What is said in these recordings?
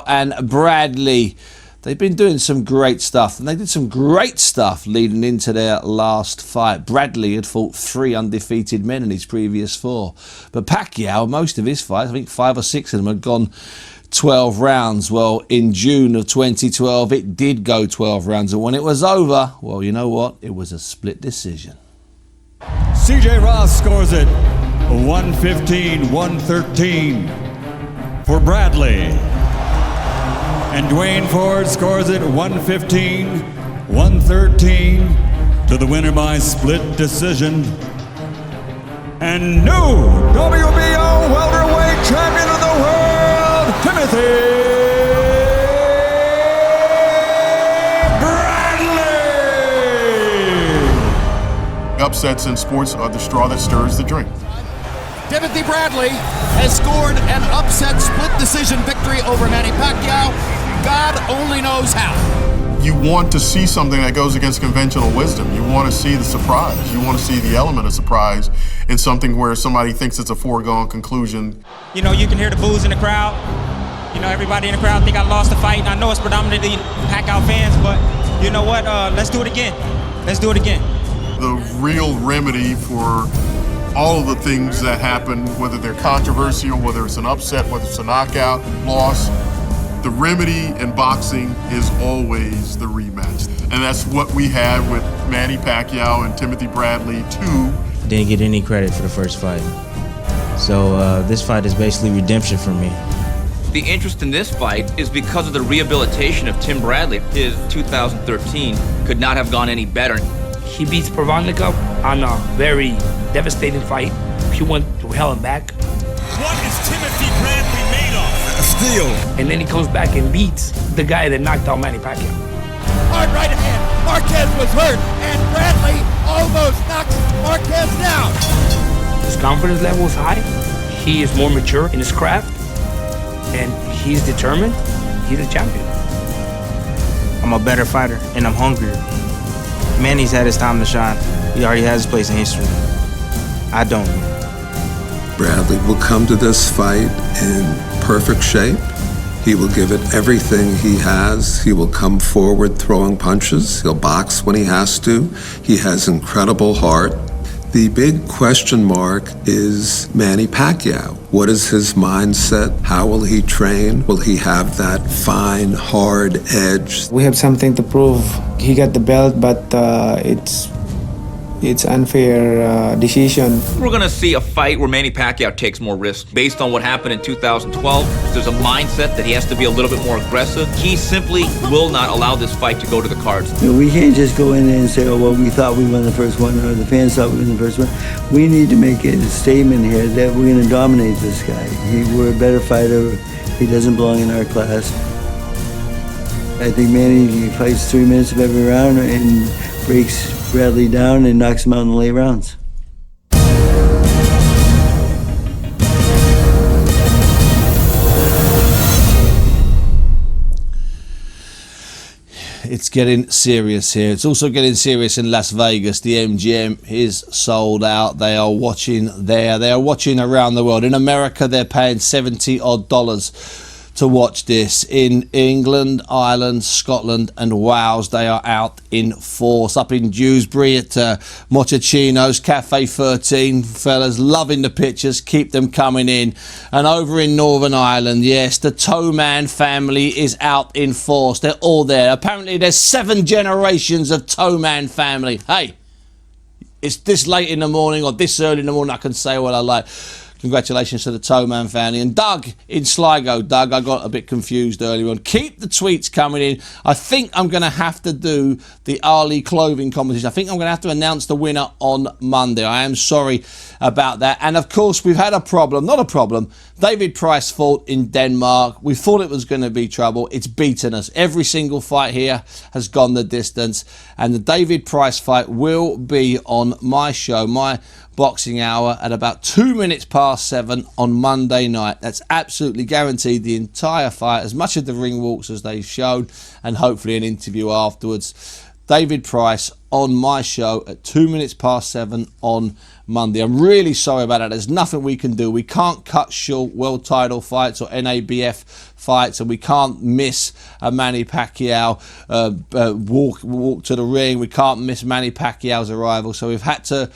and Bradley. They've been doing some great stuff, and they did some great stuff leading into their last fight. Bradley had fought 3 undefeated men in his previous 4. But Pacquiao, most of his fights, I think 5 or 6 of them had gone 12 rounds. Well, in June of 2012, it did go 12 rounds. And when it was over, well, you know what? It was a split decision. CJ Ross scores it 115-113 for Bradley. And Dwayne Ford scores it 115-113 to the winner by split decision. And new WBO welterweight champion of the world, Timothy Bradley! Upsets in sports are the straw that stirs the drink. Timothy Bradley has scored an upset split decision victory over Manny Pacquiao. God only knows how. You want to see something that goes against conventional wisdom. You want to see the surprise. You want to see the element of surprise in something where somebody thinks it's a foregone conclusion. You know, you can hear the boos in the crowd. You know, everybody in the crowd think I lost the fight. And I know it's predominantly Pacquiao fans, but you know what? Let's do it again. Let's do it again. The real remedy for all of the things that happen, whether they're controversial, whether it's an upset, whether it's a knockout, loss, the remedy in boxing is always the rematch. And that's what we had with Manny Pacquiao and Timothy Bradley, too. Didn't get any credit for the first fight. So this fight is basically redemption for me. The interest in this fight is because of the rehabilitation of Tim Bradley. His 2013 could not have gone any better. He beats Provodnikov on a very devastating fight. He went to hell and back. What is Timothy Bradley made of? Steel. And then he comes back and beats the guy that knocked out Manny Pacquiao. Hard right hand. Marquez was hurt, and Bradley almost knocks Marquez down. His confidence level is high. He is more mature in his craft, and he's determined. He's a champion. I'm a better fighter, and I'm hungrier. Manny's had his time to shine. He already has his place in history. I don't. Bradley will come to this fight in perfect shape. He will give it everything he has. He will come forward throwing punches. He'll box when he has to. He has incredible heart. The big question mark is Manny Pacquiao. What is his mindset? How will he train? Will he have that fine, hard edge? We have something to prove. He got the belt, but it's unfair decision. We're going to see a fight where Manny Pacquiao takes more risks. Based on what happened in 2012, there's a mindset that he has to be a little bit more aggressive. He simply will not allow this fight to go to the cards. You know, we can't just go in there and say, oh, well, we thought we won the first one, or the fans thought we won the first one. We need to make a statement here that we're going to dominate this guy. We're a better fighter. He doesn't belong in our class. I think Manny fights 3 minutes of every round and breaks Bradley down and knocks him out in the late rounds. It's getting serious here. It's also getting serious in Las Vegas. The MGM is sold out. They are watching there. They are watching around the world. In America, they're paying $70 odd to watch this. In England, Ireland, Scotland and Wales, they are out in force. Up in Dewsbury at Mochaccino's Cafe 13, fellas, loving the pictures, keep them coming in. And over in Northern Ireland, yes, the Toeman family is out in force. They're all there. Apparently there's 7 generations of Toeman family. Hey, it's this late in the morning or this early in the morning, I can say what I like. Congratulations to the Toeman family. And Doug in Sligo. Doug, I got a bit confused earlier on. Keep the tweets coming in. I think I'm going to have to do the Ali clothing competition. I think I'm going to have to announce the winner on Monday. I am sorry about that. And of course, we've had a problem. Not a problem. David Price fought in Denmark. We thought it was going to be trouble. It's beaten us. Every single fight here has gone the distance. And the David Price fight will be on my show, my boxing hour, at about 2 minutes past 7 on Monday night. That's absolutely guaranteed. The entire fight, as much of the ring walks as they've shown, and hopefully an interview afterwards. David Price on my show at 7:02 on Monday. I'm really sorry about that. There's nothing we can do. We can't cut short world title fights or NABF fights, and we can't miss a Manny Pacquiao walk to the ring. We can't miss Manny Pacquiao's arrival. So we've had to,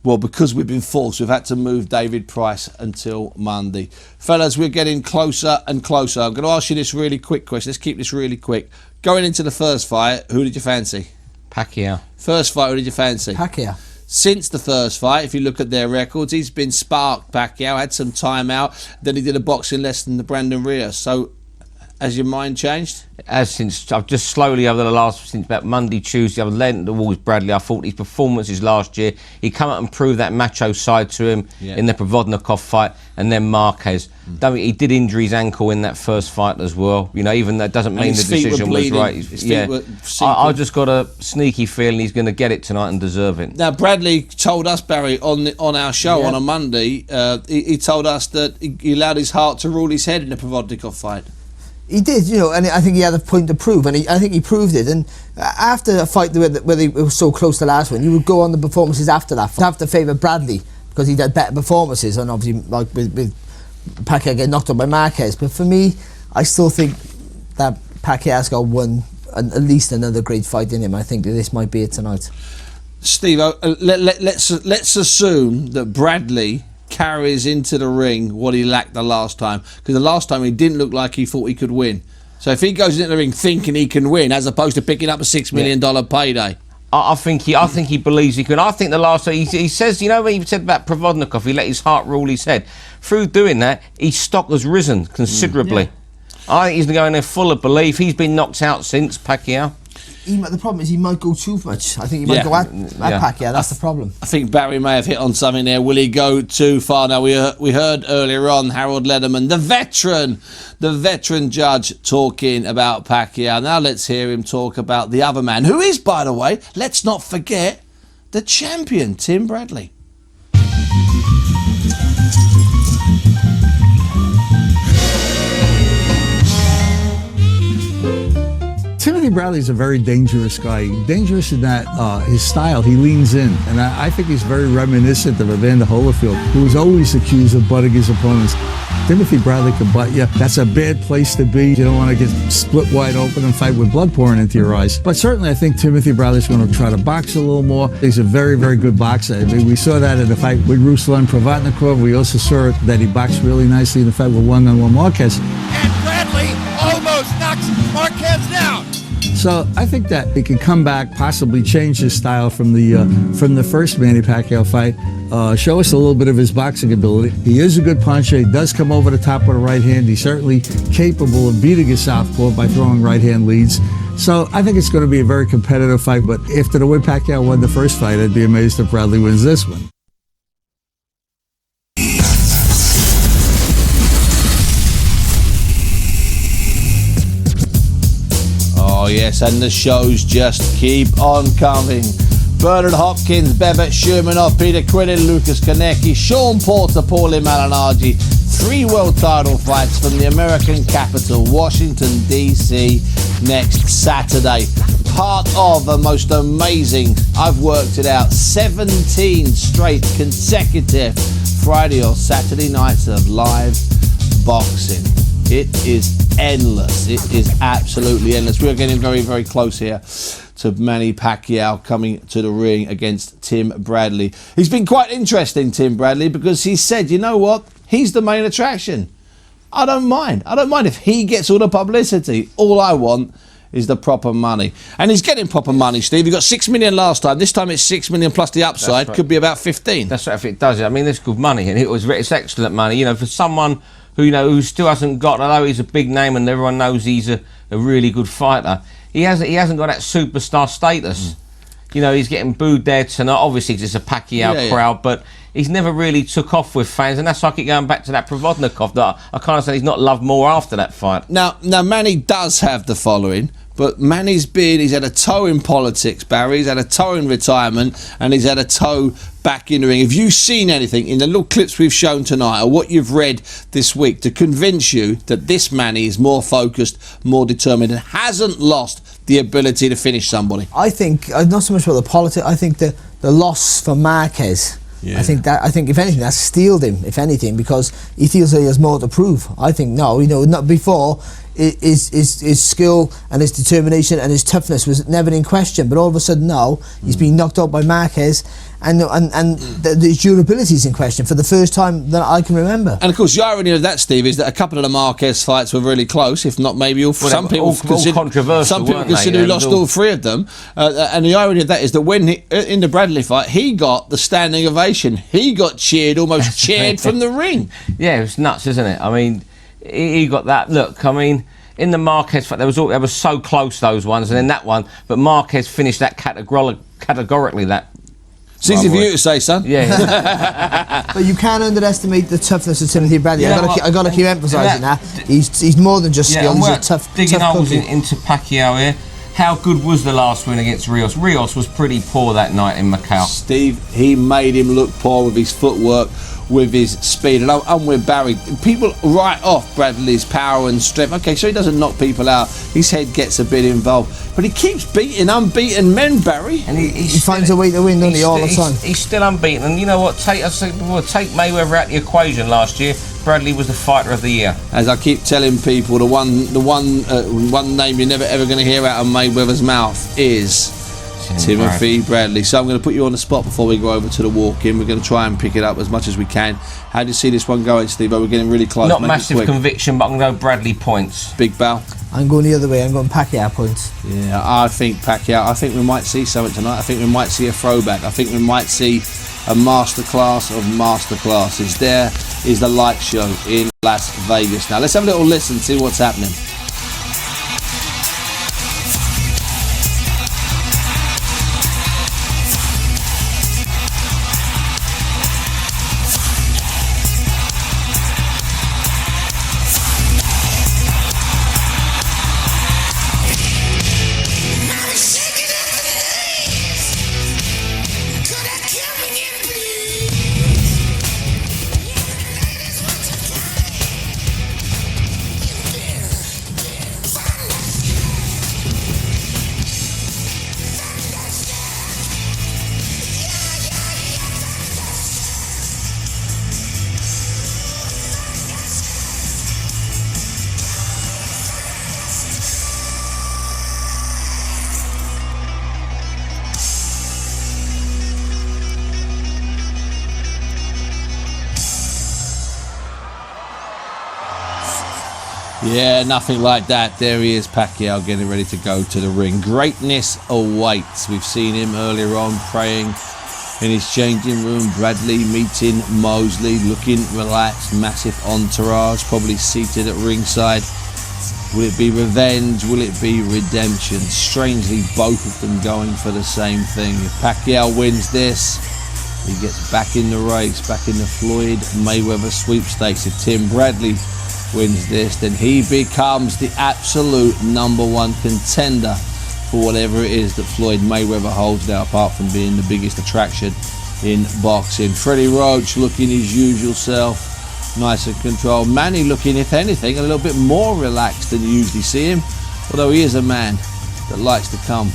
well, because we've been forced, we've had to move David Price until Monday. Fellas, we're getting closer and closer. I'm going to ask you this really quick question. Let's keep this really quick. Going into the first fight, who did you fancy? Pacquiao. First fight, who did you fancy? Pacquiao. Since the first fight, if you look at their records, he's been sparked, Pacquiao, had some time out, then he did a boxing lesson to Brandon Rios. So, has your mind changed? I've just slowly over the last, since about Monday, Tuesday, I've learned towards Bradley. I thought his performances last year, he come out and proved that macho side to him in the Provodnikov fight, and then Marquez. He did injure his ankle in that first fight as well. You know, even that doesn't mean the decision was right. I just got a sneaky feeling he's going to get it tonight and deserve it. Now, Bradley told us, Barry, on our show on a Monday, he told us that he allowed his heart to rule his head in the Provodnikov fight. He did, you know, and I think he had a point to prove, and I think he proved it. And after a fight where they were so close to the last one, you would go on the performances after that. I have to favour Bradley because he had better performances, and obviously, like with Pacquiao getting knocked out by Marquez. But for me, I still think that Pacquiao's got at least another great fight in him. I think that this might be it tonight. Steve, let's assume that Bradley carries into the ring what he lacked the last time, because the last time he didn't look like he thought he could win. So if he goes into the ring thinking he can win, as opposed to picking up a $6 million payday, I think he believes he can. I think the last time he says, you know, when he said about Provodnikov, he let his heart rule his head. Through doing that, his stock has risen considerably. I think he's going there full of belief. He's been knocked out since Pacquiao. The problem is he might go too much. I think he might go at Pacquiao. That's the problem. I think Barry may have hit on something there. Will he go too far? Now, we heard earlier on Harold Lederman, the veteran judge, talking about Pacquiao. Now let's hear him talk about the other man, who is, by the way, let's not forget, the champion, Tim Bradley. Timothy Bradley's a very dangerous guy. Dangerous in that his style, he leans in. And I think he's very reminiscent of Evander Holyfield, who was always accused of butting his opponents. Timothy Bradley can butt you. That's a bad place to be. You don't want to get split wide open and fight with blood pouring into your eyes. But certainly I think Timothy Bradley's going to try to box a little more. He's a very, very good boxer. I mean, we saw that in the fight with Ruslan Provodnikov. We also saw that he boxed really nicely in the fight with one-on-one Marquez. And Bradley almost knocks Marquez down. So I think that he can come back, possibly change his style from the first Manny Pacquiao fight, show us a little bit of his boxing ability. He is a good puncher. He does come over the top with a right hand. He's certainly capable of beating his southpaw by throwing right hand leads. So I think it's going to be a very competitive fight. But after the way Pacquiao won the first fight, I'd be amazed if Bradley wins this one. Oh yes, and the shows just keep on coming. Bernard Hopkins, Bebet Shumanov, Peter Quillin, Lucas Konecki, Sean Porter, Paulie Malignaggi. 3 world title fights from the American capital, Washington, D.C. next Saturday. Part of the most amazing, I've worked it out, 17 straight consecutive Friday or Saturday nights of live boxing. It is endless. It is absolutely endless. We're getting very, very close here to Manny Pacquiao coming to the ring against Tim Bradley. He's been quite interesting, Tim Bradley, because he said, you know what? He's the main attraction. I don't mind. I don't mind if he gets all the publicity. All I want is the proper money. And he's getting proper money, Steve. He got 6 million last time. This time it's 6 million plus the upside. Right. Could be about 15. That's right, if it does it. I mean, it's good money, and it's excellent money. You know, for someone who still hasn't got, although he's a big name and everyone knows he's a really good fighter, he hasn't got that superstar status. You know, he's getting booed there tonight. Obviously, it's a Pacquiao crowd, but he's never really took off with fans, and that's why I keep going back to that Provodnikov, that I kind of say he's not loved more after that fight. Now Manny does have the following, but Manny's he's had a toe in politics, Barry. He's had a toe in retirement, and he's had a toe back in the ring. Have you seen anything in the little clips we've shown tonight, or what you've read this week, to convince you that this Manny is more focused, more determined, and hasn't lost the ability to finish somebody. I think not so much about the politics. I think the loss for Marquez. Yeah. I think if anything, that's steeled him. If anything, because he feels that he has more to prove. I think no, not before. His skill and his determination and his toughness was never in question, but all of a sudden now he's been knocked out by Marquez, and the durability is in question for the first time that I can remember. And of course, the irony of that, Steve, is that a couple of the Marquez fights were really close, if not maybe all. Some people consider he lost all three of them, and the irony of that is that when in the Bradley fight, he got the standing ovation. He got cheered, almost cheered from the ring. Yeah, it was nuts, isn't it? I mean, he got that look. I mean, in the Marquez fight, they were so close, those ones, and then that one, but Marquez finished that categorically. That it's easy for you to say, son. Yeah. But you can't underestimate the toughness of Timothy Bradley. I got to keep emphasising that. He's more than just skill. He's a tough. Digging tough holes cookie. into Pacquiao here. How good was the last win against Rios? Rios was pretty poor that night in Macau. Steve, he made him look poor with his footwork, with his speed, and I'm with Barry. People write off Bradley's power and strength. Okay, so he doesn't knock people out. His head gets a bit involved, but he keeps beating unbeaten men, Barry. And he finds a way to win, doesn't he, all the time? He's still unbeaten, and you know what? Take Mayweather out the equation last year. Bradley was the fighter of the year. As I keep telling people, the one name you're never ever going to hear out of Mayweather's mouth is Timothy Bradley. So I'm going to put you on the spot before we go over to the walk-in. We're going to try and pick it up as much as we can. How do you see this one going, Steve? We're getting really close. Not massive conviction, but I'm going to go Bradley points. Big Bow. I'm going the other way. I'm going Pacquiao points. Yeah, I think Pacquiao. I think we might see something tonight. I think we might see a throwback. I think we might see a masterclass of masterclasses. There is the light show in Las Vegas. Now let's have a little listen, see what's happening. Yeah, nothing like that. There he is, Pacquiao, getting ready to go to the ring. Greatness awaits. We've seen him earlier on praying in his changing room. Bradley meeting Mosley, looking relaxed, massive entourage, probably seated at ringside. Will it be revenge? Will it be redemption? Strangely, both of them going for the same thing. If Pacquiao wins this, he gets back in the race, back in the Floyd Mayweather sweepstakes. If Tim Bradley wins this, then he becomes the absolute #1 contender for whatever it is that Floyd Mayweather holds now, apart from being the biggest attraction in boxing. Freddie Roach looking his usual self, nice and controlled. Manny looking, if anything, a little bit more relaxed than you usually see him, although he is a man that likes to come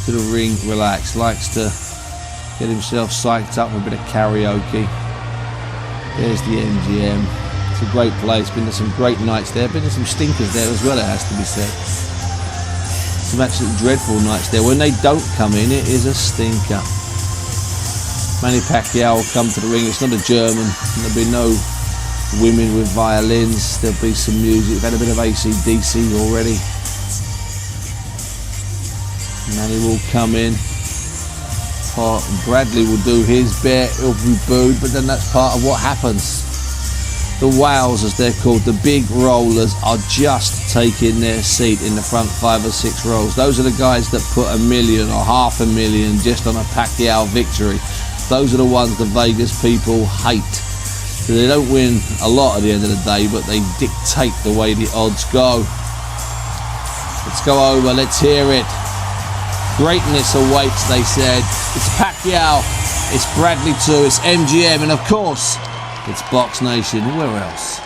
to the ring relaxed, likes to get himself psyched up with a bit of karaoke. There's the MGM. It's a great place. Been to some great nights there. Been to some stinkers there as well, it has to be said. Some absolutely dreadful nights there. When they don't come in, it is a stinker. Manny Pacquiao will come to the ring. It's not a German. There'll be no women with violins. There'll be some music. We've had a bit of AC/DC already. Manny will come in. Bradley will do his bit. He'll be booed, but then that's part of what happens. The whales, as they're called, the big rollers, are just taking their seat in the front 5 or 6 rows. Those are the guys that put $1 million or $500,000 just on a Pacquiao victory. Those are the ones the Vegas people hate. So they don't win a lot at the end of the day, but they dictate the way the odds go. Let's go over, let's hear it. Greatness awaits, they said. It's Pacquiao, it's Bradley too, it's MGM, and of course, it's Box Nation. Where else?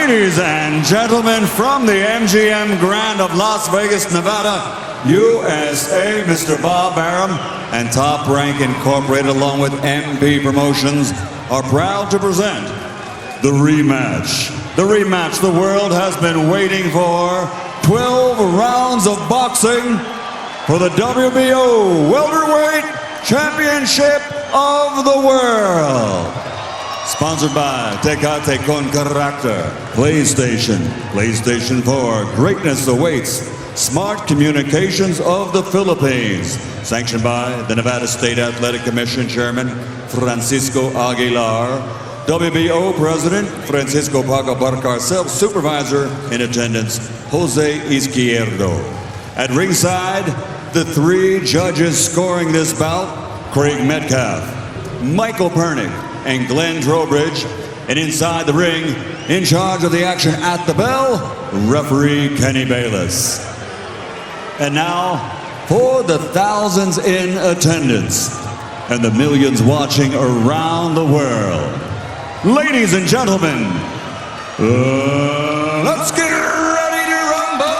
Ladies and gentlemen, from the MGM Grand of Las Vegas, Nevada, USA, Mr. Bob Arum and Top Rank Incorporated, along with MP Promotions, are proud to present the rematch. The rematch the world has been waiting for. 12 rounds of boxing for the WBO Welterweight Championship of the World. Sponsored by Tecate con Carácter, PlayStation, PlayStation 4, Greatness Awaits, Smart Communications of the Philippines. Sanctioned by the Nevada State Athletic Commission Chairman Francisco Aguilar, WBO President Francisco Paco Barcarcel, Supervisor in attendance Jose Izquierdo. At ringside, the three judges scoring this bout: Craig Metcalf, Michael Pernick, and Glenn Trowbridge. And inside the ring, in charge of the action at the bell, referee Kenny Bayless. And now, for the thousands in attendance and the millions watching around the world, ladies and gentlemen, let's get ready to rumble!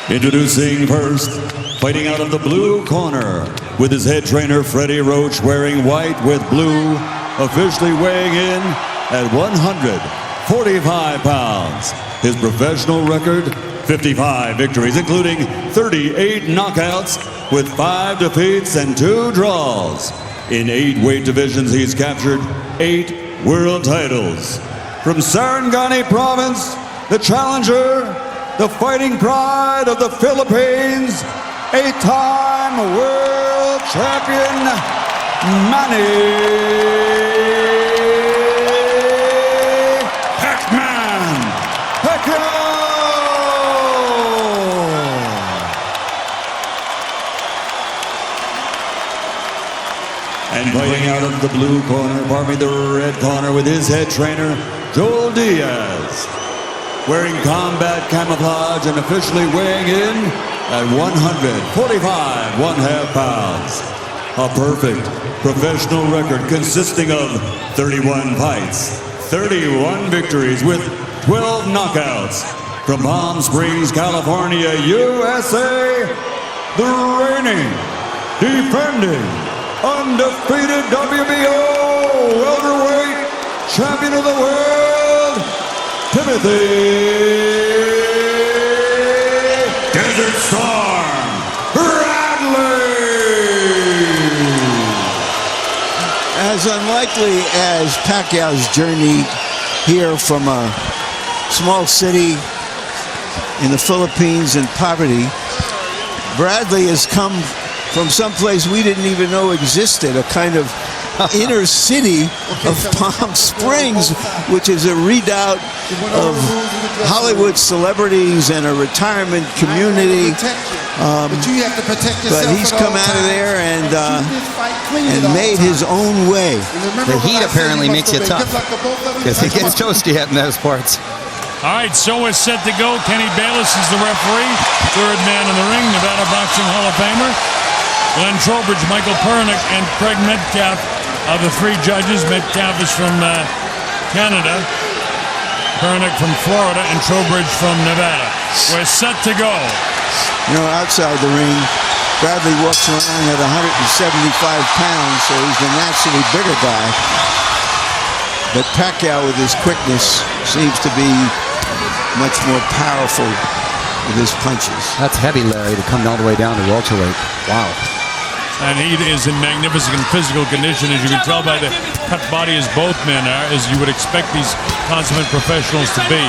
Introducing first, fighting out of the blue corner, with his head trainer Freddie Roach wearing white with blue, officially weighing in at 145 pounds. His professional record, 55 victories, including 38 knockouts, with 5 defeats and 2 draws. In 8 weight divisions, he's captured 8 world titles. From Sarangani Province, the challenger, the fighting pride of the Philippines, 8-time world champion, Manny Pacquiao! And fighting out of the blue corner, the red corner, with his head trainer, Joel Diaz, wearing combat camouflage and officially weighing in at 145 1/2 pounds. A perfect professional record consisting of 31 fights, 31 victories with 12 knockouts. From Palm Springs, California, USA, the reigning, defending, undefeated WBO welterweight champion of the world, Timothy Desert Storm Bradley. As unlikely as Pacquiao's journey here from a small city in the Philippines in poverty, Bradley has come from someplace we didn't even know existed, a kind of inner city of Palm Springs, which is a redoubt of Hollywood celebrities and a retirement community. But he's come out of there and made his own way. The heat apparently makes you tough, because it gets toasty out in those parts. All right, so we're set to go. Kenny Bayless is the referee, third man in the ring, Nevada Boxing Hall of Famer. Glenn Trowbridge, Michael Pernick, and Craig Metcalf are the 3 judges. Metcalf is from Canada, Pernick from Florida, and Trowbridge from Nevada. We're set to go. You know, outside the ring, Bradley walks around at 175 pounds, so he's the naturally bigger guy. But Pacquiao, with his quickness, seems to be much more powerful with his punches. That's heavy, Larry, to come all the way down to welterweight. Wow. And he is in magnificent physical condition, as you can tell by the cut body as both men are, as you would expect these consummate professionals to be.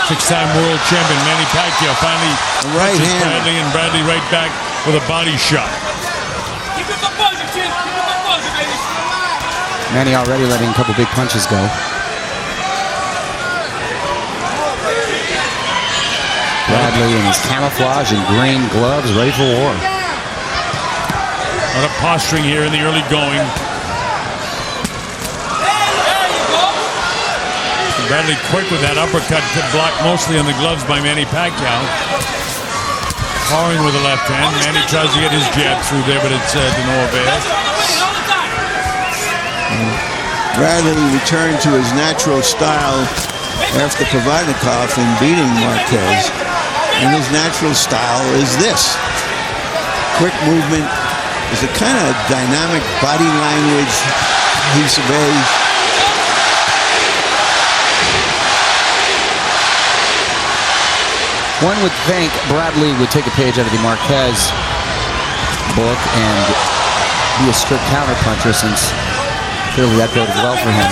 6-time world champion Manny Pacquiao finally right punches hand. Bradley, and Bradley right back with a body shot. Manny already letting a couple big punches go. Bradley in his camouflage and green gloves, ready for war. A lot of posturing here in the early going. Bradley quick with that uppercut, blocked mostly on the gloves by Manny Pacquiao. Powering with the left hand. Manny tries to get his jab through there, but it's to no avail. Bradley returned to his natural style after Provodnikov and beating Marquez. And his natural style is this. Quick movement. There's a kind of dynamic body language he surveys. One would think Bradley would take a page out of the Marquez book and be a strict counterpuncher, since clearly that boded well for him.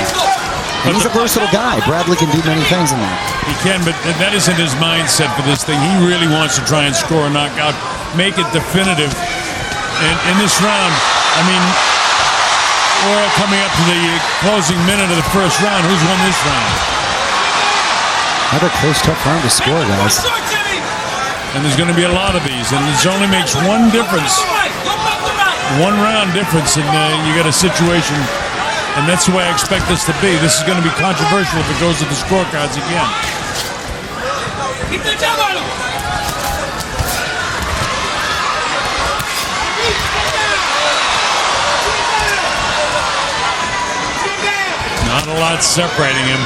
And he's a versatile guy. Bradley can do many things in that. He can, but that isn't his mindset for this thing. He really wants to try and score a knockout, make it definitive. And in this round, I mean, we're coming up to the closing minute of the first round. Who's won this round? Another close, tough round to score, guys. And there's going to be a lot of these, and it only makes one difference. One round difference, and you got a situation. And that's the way I expect this to be. This is going to be controversial if it goes to the scorecards again. Not a lot separating him.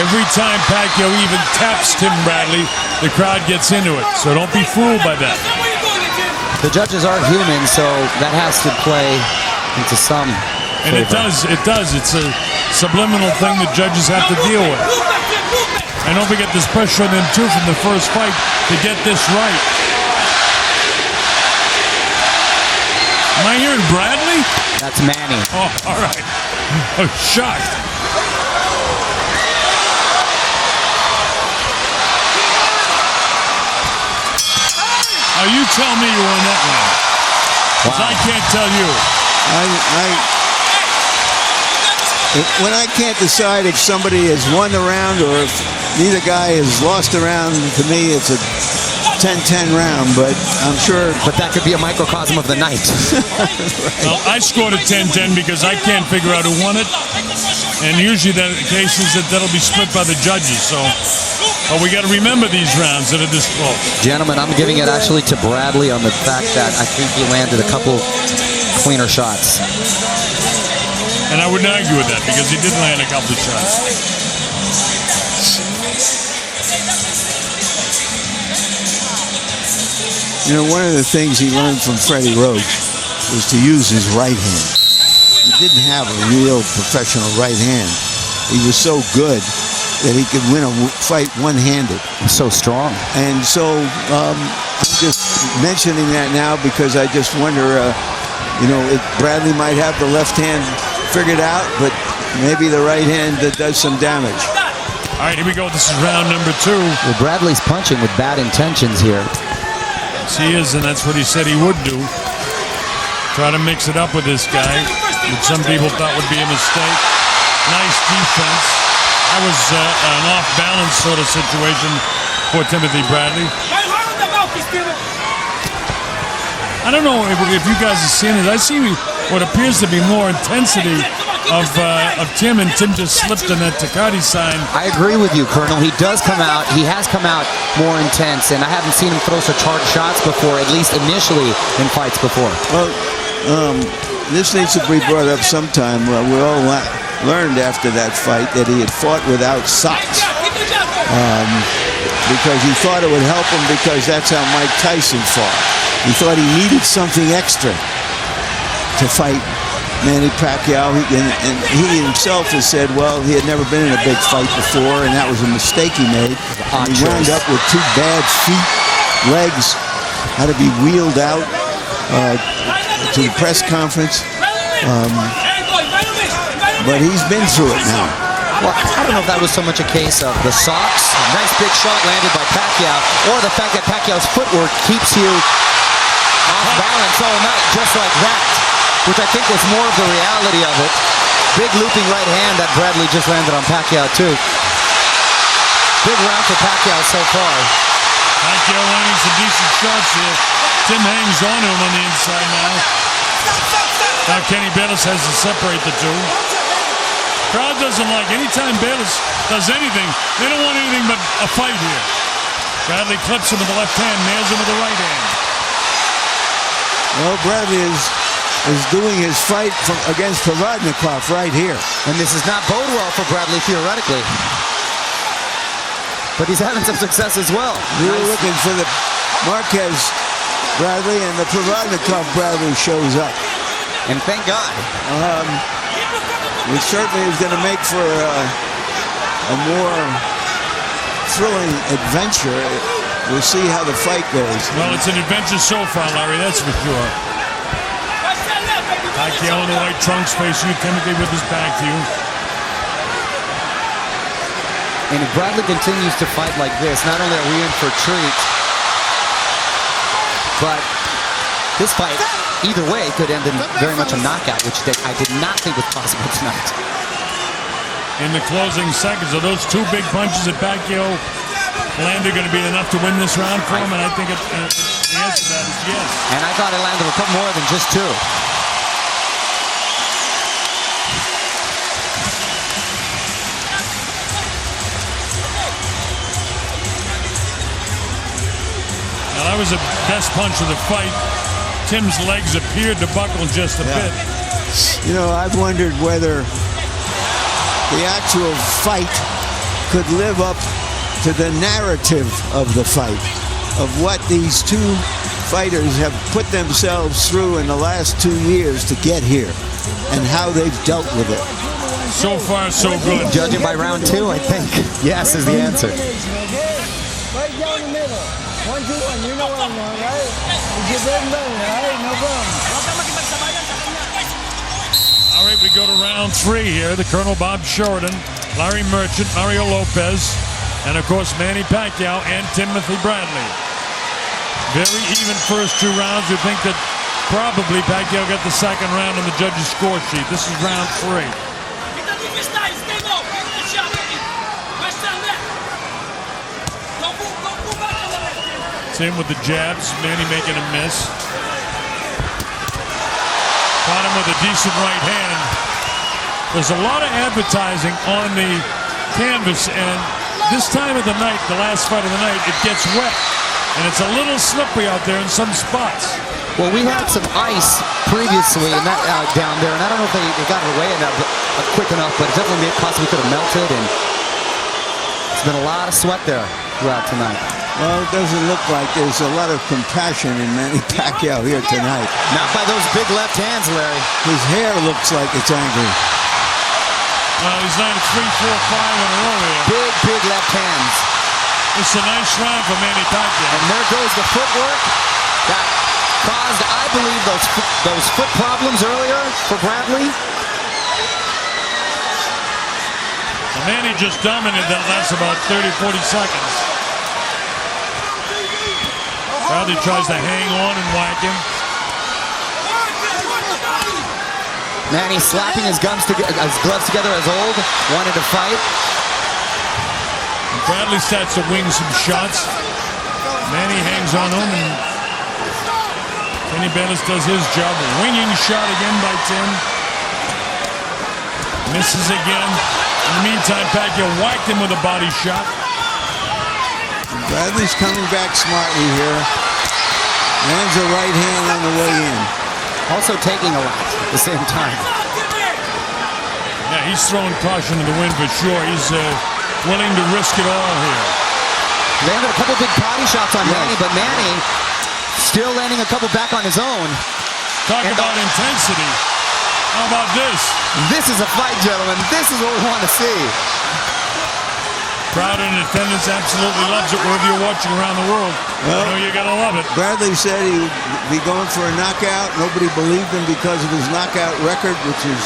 Every time Pacquiao even taps Tim Bradley, the crowd gets into it. So don't be fooled by that. The judges are human, so that has to play into some And favor. it does. It's a subliminal thing that judges have to deal with. And don't forget, there's pressure on them too from the first fight to get this right. Am I hearing Bradley? That's Manny. Oh, all right. I was shocked. Now you tell me you won that round. Because I can't tell you. When I can't decide if somebody has won the round or if neither guy has lost a round, to me it's a 10-10 round, but I'm sure. But that could be a microcosm of the night. Right. Well, I scored a 10-10 because I can't figure out who won it. And usually the case is that'll be split by the judges. So, but we got to remember these rounds that are this close. Gentlemen, I'm giving it actually to Bradley on the fact that I think he landed a couple cleaner shots. And I wouldn't argue with that because he did land a couple of shots. You know, one of the things he learned from Freddie Roach was to use his right hand. He didn't have a real professional right hand. He was so good that he could win a fight one-handed. So strong. And so I'm just mentioning that now because I just wonder, you know, if Bradley might have the left hand figured out, but maybe the right hand that does some damage. All right, here we go. This is round number 2. Well, Bradley's punching with bad intentions here. Yes, he is, and that's what he said he would do. Try to mix it up with this guy, which some people thought would be a mistake. Nice defense. That was an off-balance sort of situation for Timothy Bradley. I don't know if you guys have seen it. I see what appears to be more intensity of Tim, and Tim just slipped in that Takati sign. I agree with you, Colonel. He does come out. He has come out more intense, and I haven't seen him throw such hard shots before, at least initially in fights before. Well, this needs to be brought up sometime. We all learned after that fight that he had fought without socks because he thought it would help him because that's how Mike Tyson fought. He thought he needed something extra to fight Manny Pacquiao, and he himself has said, well, he had never been in a big fight before, and that was a mistake he made. And he wound up with 2 bad feet, legs, had to be wheeled out to the press conference. But he's been through it now. Well, I don't know if that was so much a case of the socks, nice big shot landed by Pacquiao, or the fact that Pacquiao's footwork keeps you off balance all night, just like that, which I think was more of the reality of it. Big looping right hand that Bradley just landed on Pacquiao, too. Big round for Pacquiao so far. Pacquiao landing some decent shots here. Tim hangs on to him on the inside now. Now Kenny Bayless has to separate the two. Crowd doesn't like anytime Bayless does anything. They don't want anything but a fight here. Bradley clips him with the left hand, nails him with the right hand. Well, Bradley is doing his fight against Provodnikov right here. And this is not bode well for Bradley theoretically. But he's having some success as well. We were looking for the Marquez Bradley, and the Provodnikov Bradley shows up. And thank God. It certainly is going to make for a more thrilling adventure. We'll see how the fight goes. Well, it's an adventure so far, Larry, that's for sure. Pacquiao in the white trunks facing you, Timothy with his back to you. And if Bradley continues to fight like this, not only are we in for a treat, but this fight, either way, could end in very much a knockout, which I did not think was possible tonight. In the closing seconds, are those two big punches that Pacquiao landed going to be enough to win this round for him? And I think the answer to that is yes. And I thought it landed a couple more than just two. Now that was the best punch of the fight. Tim's legs appeared to buckle just a bit. You know, I've wondered whether the actual fight could live up to the narrative of the fight, of what these two fighters have put themselves through in the last 2 years to get here, and how they've dealt with it. So far, so good. Judging by round two, I think yes is the answer. Right down the middle. 1, 2, 1. You know what I'm on, right? You get ready, all right? No problem. All right, we go to round 3 here. The Colonel Bob Sheridan, Larry Merchant, Mario Lopez, and of course Manny Pacquiao and Timothy Bradley. Very even first 2 rounds. You think that probably Pacquiao got the second round on the judges' score sheet. This is round 3. Same with the jabs. Manny making a miss. Caught him with a decent right hand. There's a lot of advertising on the canvas, and this time of the night, the last fight of the night, it gets wet. And it's a little slippery out there in some spots. Well, we had some ice previously and that down there, and I don't know if they got it away enough, quick enough, but it definitely possibly could have melted, and it's been a lot of sweat there throughout tonight. Well, it doesn't look like there's a lot of compassion in Manny Pacquiao here tonight. Not by those big left hands, Larry. His hair looks like it's angry. Well, he's 9, 3, 4, 5 in a row here. Big left hands. It's a nice round for Manny Pacquiao. And there goes the footwork that caused, I believe, those foot problems earlier for Bradley. Manny just dominated that last about 30, 40 seconds. Bradley tries to hang on and whack him. Manny slapping his gloves together as old, wanted to fight. Bradley starts to wing some shots. Manny hangs on him, and Kenny Bayless does his job. A winging shot again by Tim. Misses again. In the meantime, Pacquiao whacked him with a body shot. Bradley's coming back smartly here. Lands a right hand on the way in. Also taking a lot at the same time. Yeah, he's throwing caution to the wind for sure. He's willing to risk it all here. Landed a couple big body shots on Manny, but Manny still landing a couple back on his own. Talk about intensity. How about this? This is a fight, gentlemen. This is what we want to see. Crowd in attendance absolutely loves it wherever you're watching around the world. Well, you know you're going to love it. Bradley said he would be going for a knockout. Nobody believed him because of his knockout record, which is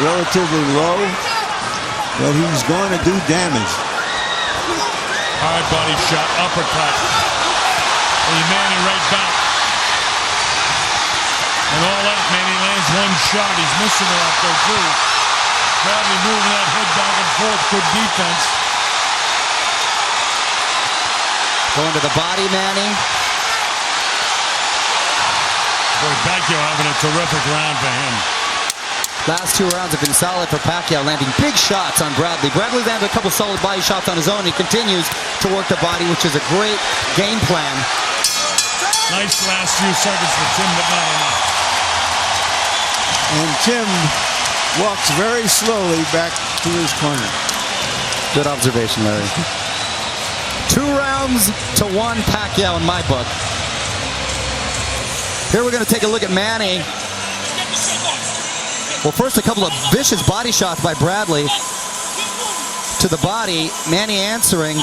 relatively low. But he's going to do damage. Hard body shot, uppercut. And Manny right back. And all that, Manny lands one shot. He's missing it out there too. Bradley moving that head back and forth. Good defense. Going to the body, Manny. Boy, Pacquiao having a terrific round for him. Last 2 rounds have been solid for Pacquiao, landing big shots on Bradley. Bradley landed a couple solid body shots on his own. He continues to work the body, which is a great game plan. Nice last few seconds for Tim, but not enough. And Tim walks very slowly back to his corner. Good observation, Larry. 2 rounds to 1 Pacquiao in my book. Here we're going to take a look at Manny. Well, first a couple of vicious body shots by Bradley to the body. Manny answering,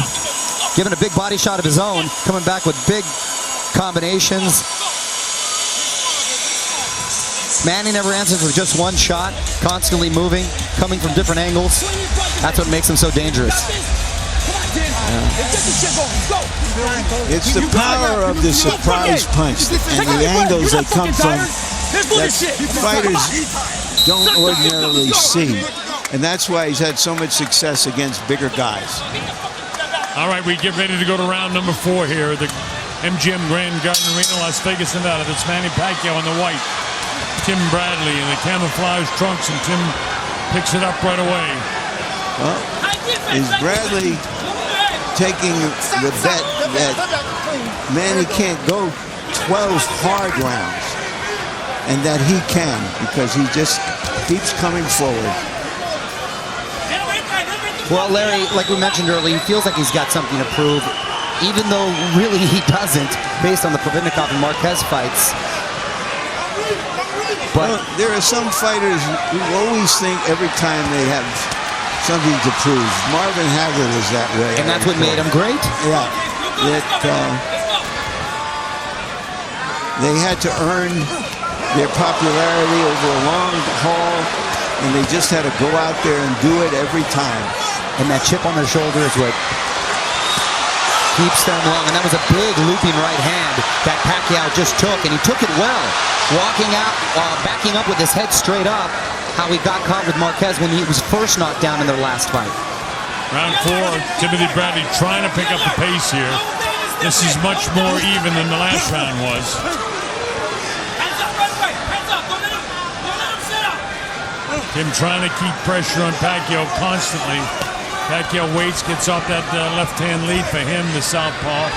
giving a big body shot of his own, coming back with big combinations. Manny never answers with just one shot, constantly moving, coming from different angles. That's what makes him so dangerous. It's the power of the surprise punch and the angles that come from that fighters don't ordinarily see. And that's why he's had so much success against bigger guys. All right, we get ready to go to round number 4 here at the MGM Grand Garden Arena, Las Vegas, Nevada. That's Manny Pacquiao in the white, Tim Bradley in the camouflage trunks, and Tim picks it up right away. Well, is Bradley taking the bet that Manny can't go 12 hard rounds, and that he can, because he just keeps coming forward? Well, Larry, like we mentioned earlier, he feels like he's got something to prove, even though really he doesn't, based on the Providnikov and Marquez fights. But well, there are some fighters who always think every time they have something to prove. Marvin Hagler was that way. And that's what made him great? Yeah. They had to earn their popularity over a long haul, and they just had to go out there and do it every time. And that chip on their shoulder is what keeps them long. And that was a big looping right hand that Pacquiao just took, and he took it well. Walking out, backing up with his head straight up, how he got caught with Marquez when he was first knocked down in their last fight. Round 4, Timothy Bradley trying to pick up the pace here. This is much more even than the last round was. Tim trying to keep pressure on Pacquiao constantly. Pacquiao waits, gets off that left-hand lead for him, the southpaw.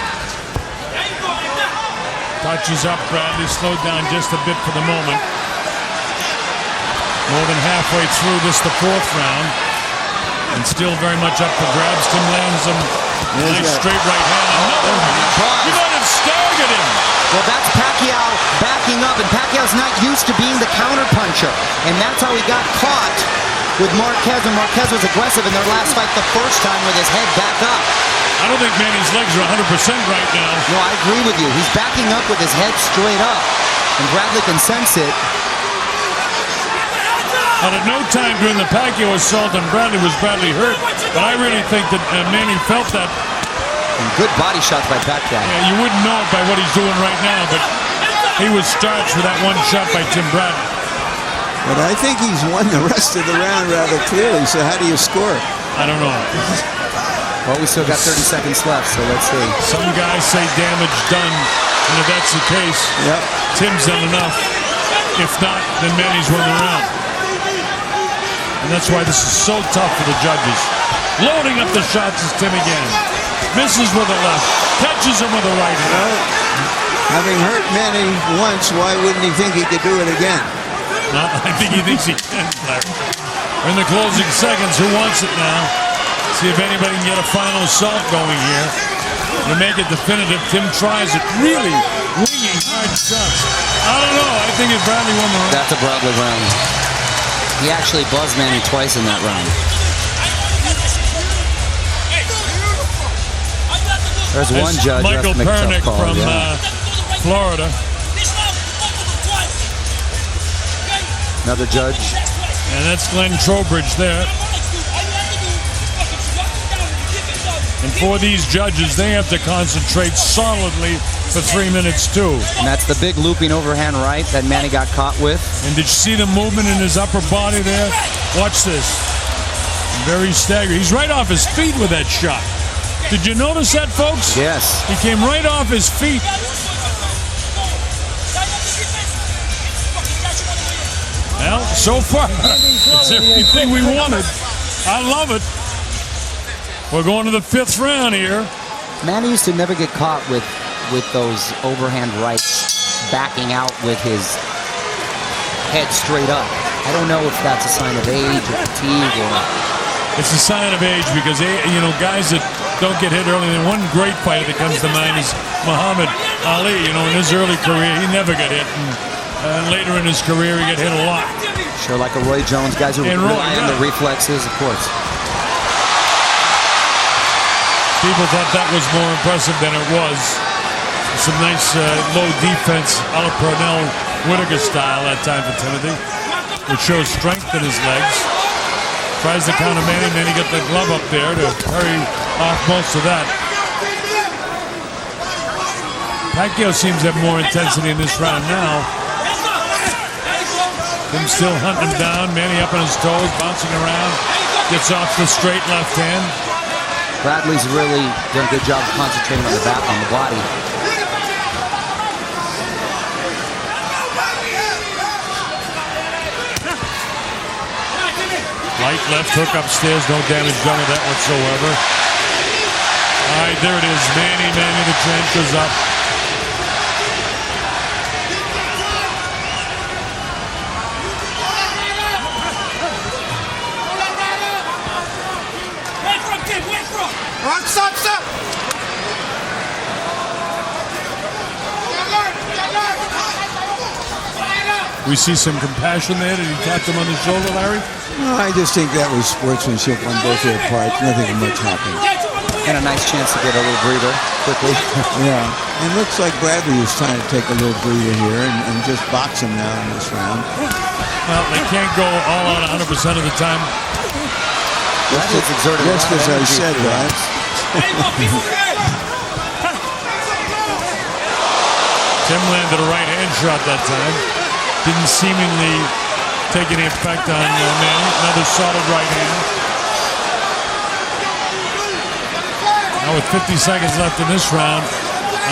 Touches up Bradley, slowed down just a bit for the moment. More than halfway through this, the 4th round. And still very much up for grabs. Tim lands him. Nice straight right hand. Another one. He might have staggered him. Well, that's Pacquiao backing up, and Pacquiao's not used to being the counterpuncher. And that's how he got caught with Marquez, and Marquez was aggressive in their last fight the first time with his head back up. I don't think Manny's legs are 100% right now. No, I agree with you. He's backing up with his head straight up, and Bradley can sense it. And at no time during the Pacquiao assault on Bradley was Bradley hurt, but I really think that Manny felt that. And good body shots by Pacquiao. Yeah, you wouldn't know it by what he's doing right now, but he was starched with that one shot by Tim Bradley. But I think he's won the rest of the round rather clearly, so how do you score it? I don't know. Well, we still got 30 seconds left, so let's see. Some guys say damage done, and if that's the case, Tim's done enough. If not, then Manny's won the round. And that's why this is so tough for the judges. Loading up the shots is Tim again. Misses with the left, catches him with the right hand. Having hurt Manny once, why wouldn't he think he could do it again? No, I think he thinks he can, Larry. We're in the closing seconds. Who wants it now? See if anybody can get a final assault going here. To make it definitive, Tim tries it. Really winging hard shots. I don't know. I think it's Bradley won the round. That's a Bradley round. He actually buzzed Manny twice in that round. There's one judge. Michael Pernick from Florida. Another judge. And that's Glenn Trowbridge there. And for these judges, they have to concentrate solidly for 3 minutes too. And that's the big looping overhand right that Manny got caught with. And did you see the movement in his upper body there? Watch this. Very staggering. He's right off his feet with that shot. Did you notice that, folks? Yes. He came right off his feet. Well, so far, it's everything we wanted. I love it. We're going to the 5th round here. Manny used to never get caught with those overhand rights, backing out with his head straight up. I don't know if that's a sign of age or fatigue or... It's a sign of age because, guys that don't get hit early. And one great fighter that comes to mind is Muhammad Ali. In his early career, he never got hit. And later in his career, he got hit a lot. Sure, like a Roy Jones. Guys who rely on the reflexes, of course. People thought that was more impressive than it was. Some nice low defense, a la Pernell Whitaker style that time for Timothy, which shows strength in his legs. Tries to counter Manny, and then he got the glove up there to hurry off most of that. Pacquiao seems to have more intensity in this round now. Him still hunting him down, Manny up on his toes, bouncing around, gets off the straight left hand. Bradley's really done a good job of concentrating on the back, on the body. Light left hook upstairs, no damage done with that whatsoever. All right, there it is. Manny, the trend goes up. Stop! We see some compassion there. Did he tap him on the shoulder, Larry? No, I just think that was sportsmanship on both their parts. Nothing much happened. And a nice chance to get a little breather quickly. Yeah. And looks like Bradley was trying to take a little breather here and just box him now in this round. Well, they can't go all out 100% of the time. Just as I said, right? Tim landed a right hand shot that time. Didn't seemingly take any effect on Manny. Another solid right hand. Now with 50 seconds left in this round,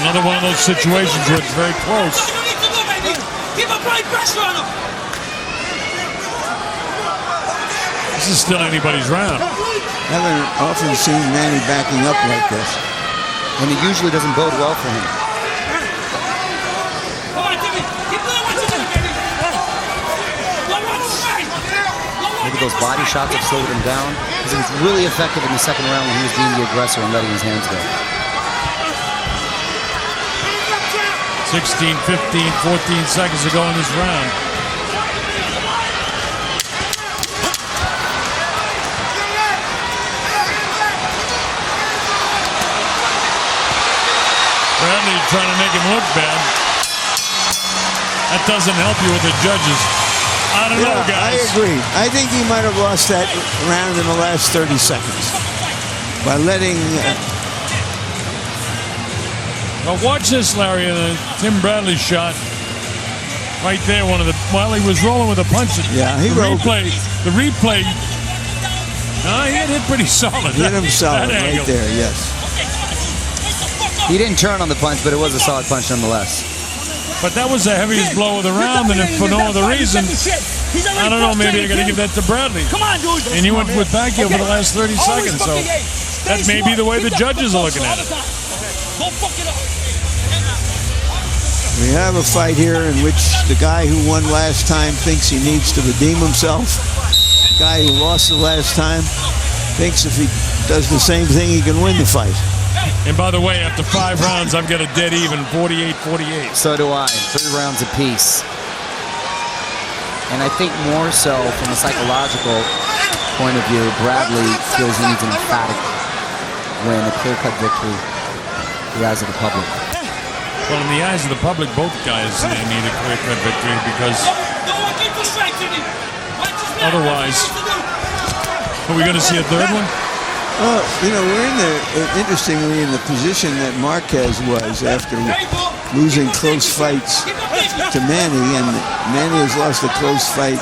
another one of those situations where it's very close. Keep applying pressure on him. This is still anybody's round. Haven't often seen Manny backing up like this. And it usually doesn't bode well for him. Maybe those body shots have slowed him down. Because he was really effective in the second round when he was being the aggressor and letting his hands go. 16, 15, 14 seconds to go in this round. Bradley trying to make him look bad. That doesn't help you with the judges. I don't know, guys. I agree. I think he might have lost that round in the last 30 seconds by letting... Well, watch this, Larry. Tim Bradley shot right there. While he was rolling with a punch. Yeah, he rolled. The replay. No, he hit pretty solid. Hit him solid right there, yes. He didn't turn on the punch, but it was a solid punch nonetheless. But that was the heaviest blow of the round, and if for no other reason, I don't know, maybe I got to give that to Bradley. Come on, dude. And you went with Pacquiao for the last 30 seconds, so that may be the way the judges are looking at it. We have a fight here in which the guy who won last time thinks he needs to redeem himself. The guy who lost the last time thinks if he does the same thing, he can win the fight. And by the way, after 5 rounds, I've got a dead even, 48-48. So do I. 3 rounds apiece. And I think more so from a psychological point of view, Bradley feels he needs an emphatic win, a clear-cut victory in the eyes of the public. Well, in the eyes of the public, both guys need a clear-cut victory because otherwise, are we going to see a third one? Well, we're interestingly in the position that Marquez was after losing close fights to Manny, and Manny has lost a close fight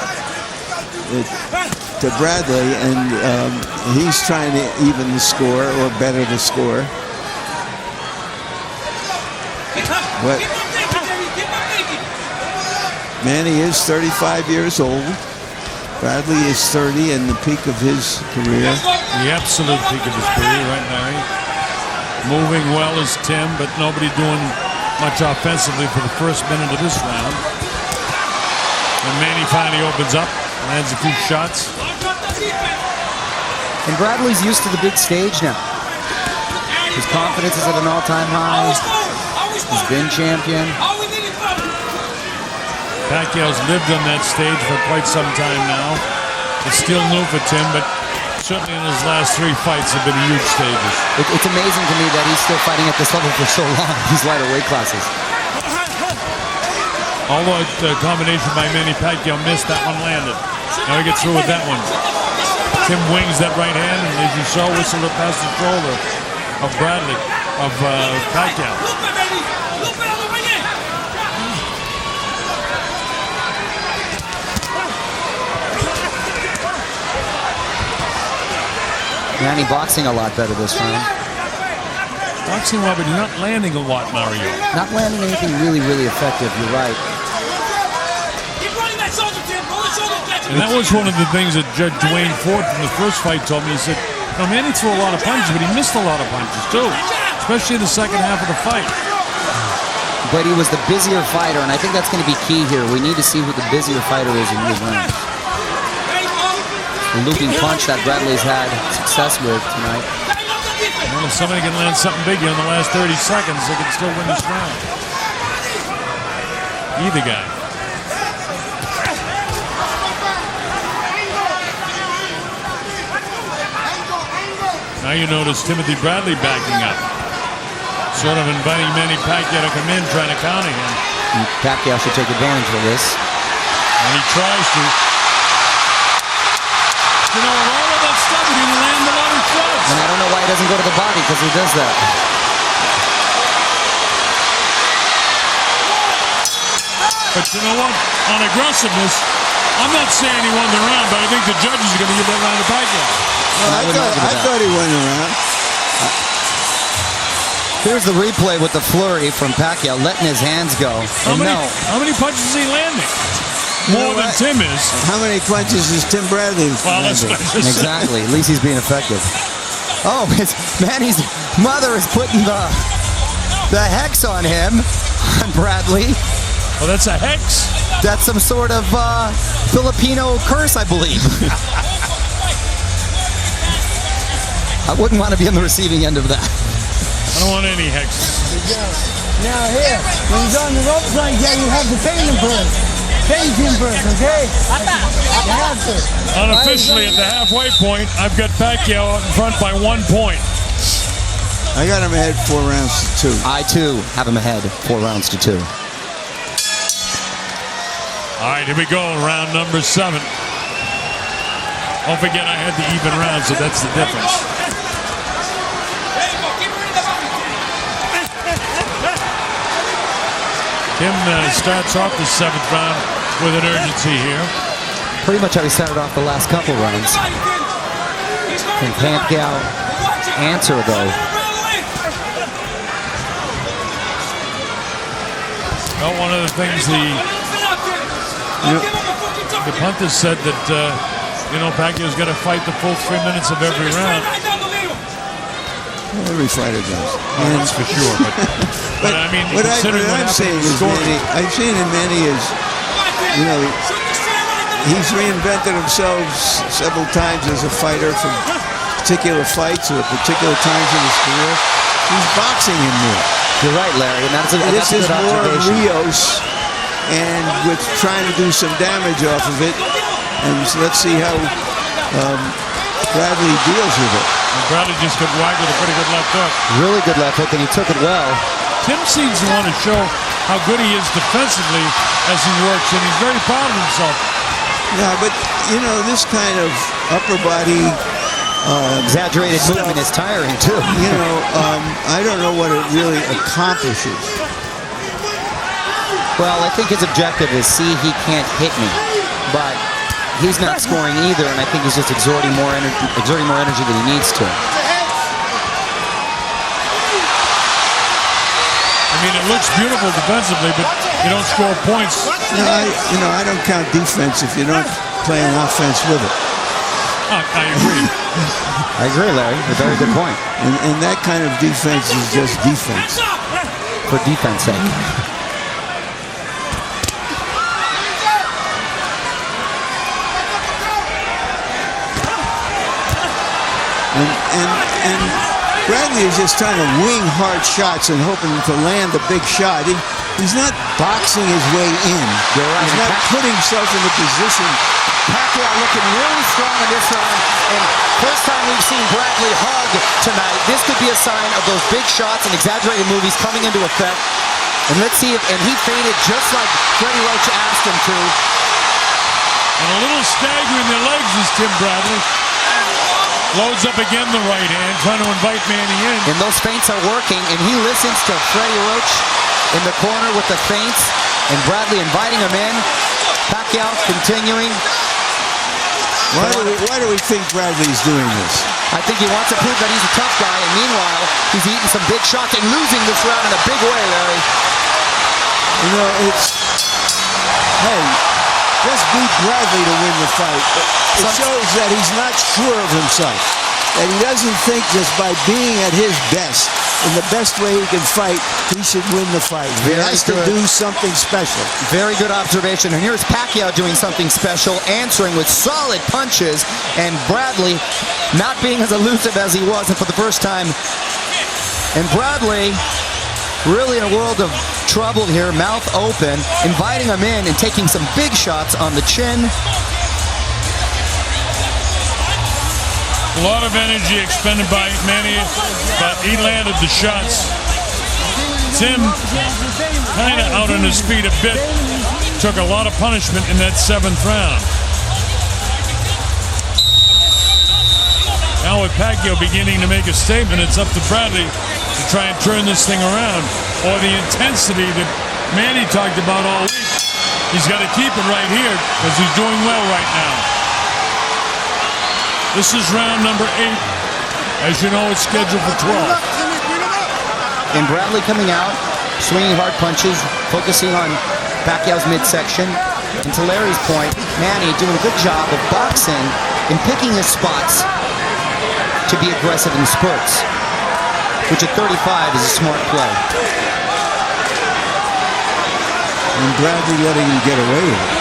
to Bradley, and he's trying to even the score or better the score. But Manny is 35 years old. Bradley is 30 and the peak of his career. The absolute peak of his career, right, Larry? Moving well is Tim, but nobody doing much offensively for the first minute of this round. And Manny finally opens up, lands a few shots. And Bradley's used to the big stage now. His confidence is at an all-time high. He's been champion. Pacquiao's lived on that stage for quite some time now. It's still new for Tim, but certainly in his last 3 fights have been huge stages. It's amazing to me that he's still fighting at this level for so long, these lighter weight classes. Although the combination by Manny Pacquiao missed, that one landed. Now he gets through with that one. Tim wings that right hand, and as you saw, whistled it past the shoulder of Bradley, of Pacquiao. Manny boxing a lot better this round. Boxing well, but not landing a lot, Mario. Not landing anything really, really effective, you're right. And that was one of the things that Judge Dwayne Ford from the first fight told me. He said, no, Manny threw a lot of punches, but he missed a lot of punches too, especially in the second half of the fight. But he was the busier fighter, and I think that's going to be key here. We need to see who the busier fighter is in these rounds. The looping punch that Bradley's had success with tonight. Well, if somebody can land something big in the last 30 seconds, they can still win this round. Either guy. Now you notice Timothy Bradley backing up. Sort of inviting Manny Pacquiao to come in, trying to counter him. And Pacquiao should take advantage of this. And he tries to. You know, with all of that stuff, he didn't land a lot of shots. And I don't know why he doesn't go to the body, because he does that. But you know what? On aggressiveness, I'm not saying he won the round, but I think the judges are going to give that round to Pacquiao. I thought he won the round. Here's the replay with the flurry from Pacquiao, letting his hands go. How many punches is he landing? More than Tim is. How many punches is Tim Bradley landing? Exactly. At least he's being effective. Oh, Manny's mother is putting the hex on him, on Bradley. Oh, that's a hex? That's some sort of Filipino curse, I believe. I wouldn't want to be on the receiving end of that. I don't want any hexes. Now here, when he's on the ropes like that, you have to pay him first. Pay him first, okay? You have to. Unofficially, at the halfway point, I've got Pacquiao out in front by 1 point. I got him ahead 4 rounds to 2. I, too, have him ahead 4 rounds to 2. All right, here we go, round number 7. Don't forget I had the even round, so that's the difference. Tim starts off the 7th round with an urgency here. Pretty much how he started off the last couple rounds. Can Pacquiao answer, though? Well, one of the things the punter said that, Pacquiao's got to fight the full 3 minutes of every round. Every fighter does. That's for sure. But I mean, what I'm saying is, I'm saying that Manny is, he's reinvented himself several times as a fighter from particular fights or particular times in his career. He's boxing him more. You're right, Larry, and that's a this good is more observation. Rios, and with trying to do some damage off of it. And so let's see how Bradley deals with it. And Bradley just got whacked with a pretty good left hook. Really good left hook, and he took it well. Tim seems to want to show how good he is defensively as he works, and he's very proud of himself. Yeah, but, this kind of upper body... exaggerated movement is tiring, too. I don't know what it really accomplishes. Well, I think his objective is, see, he can't hit me. But he's not scoring either, and I think he's just exerting more energy than he needs to. mean, it looks beautiful defensively, but you don't score points. No, I don't count defense if you don't play an offense with it. I agree. I agree, Larry. A very good point. And that kind of defense is just defense. For defense sake. And Bradley is just trying to wing hard shots and hoping to land a big shot. He's not boxing his way in. He's not putting himself in the position. Pacquiao looking really strong in this round, and first time we've seen Bradley hug tonight. This could be a sign of those big shots and exaggerated movies coming into effect. And let's see if, and he faded just like Freddie Roach asked him to. And a little staggering the legs is Tim Bradley. Loads up again the right hand, trying to invite Manny in. And those feints are working, and he listens to Freddie Roach in the corner with the feints, and Bradley inviting him in. Pacquiao continuing. Why do we think Bradley's doing this? I think he wants to prove that he's a tough guy, and meanwhile, he's eating some big shots and losing this round in a big way, Larry. You know, hey, just beat Bradley to win the fight. It shows that he's not sure of himself, that he doesn't think just by being at his best, in the best way he can fight, he should win the fight. He has to do something special. Very good observation. And here's Pacquiao doing something special, answering with solid punches, and Bradley not being as elusive as he was, and for the first time. And Bradley really in a world of trouble here, mouth open, inviting him in and taking some big shots on the chin. A lot of energy expended by Manny, but he landed the shots. Tim kind of out on his feet a bit. Took a lot of punishment in that 7th round. Now with Pacquiao beginning to make a statement, it's up to Bradley to try and turn this thing around. Or the intensity that Manny talked about all week. He's got to keep it right here because he's doing well right now. This is round number 8. As you know, it's scheduled for 12. And Bradley coming out, swinging hard punches, focusing on Pacquiao's midsection. And to Larry's point, Manny doing a good job of boxing and picking his spots to be aggressive in spurts, which at 35 is a smart play. And Bradley letting him get away with it.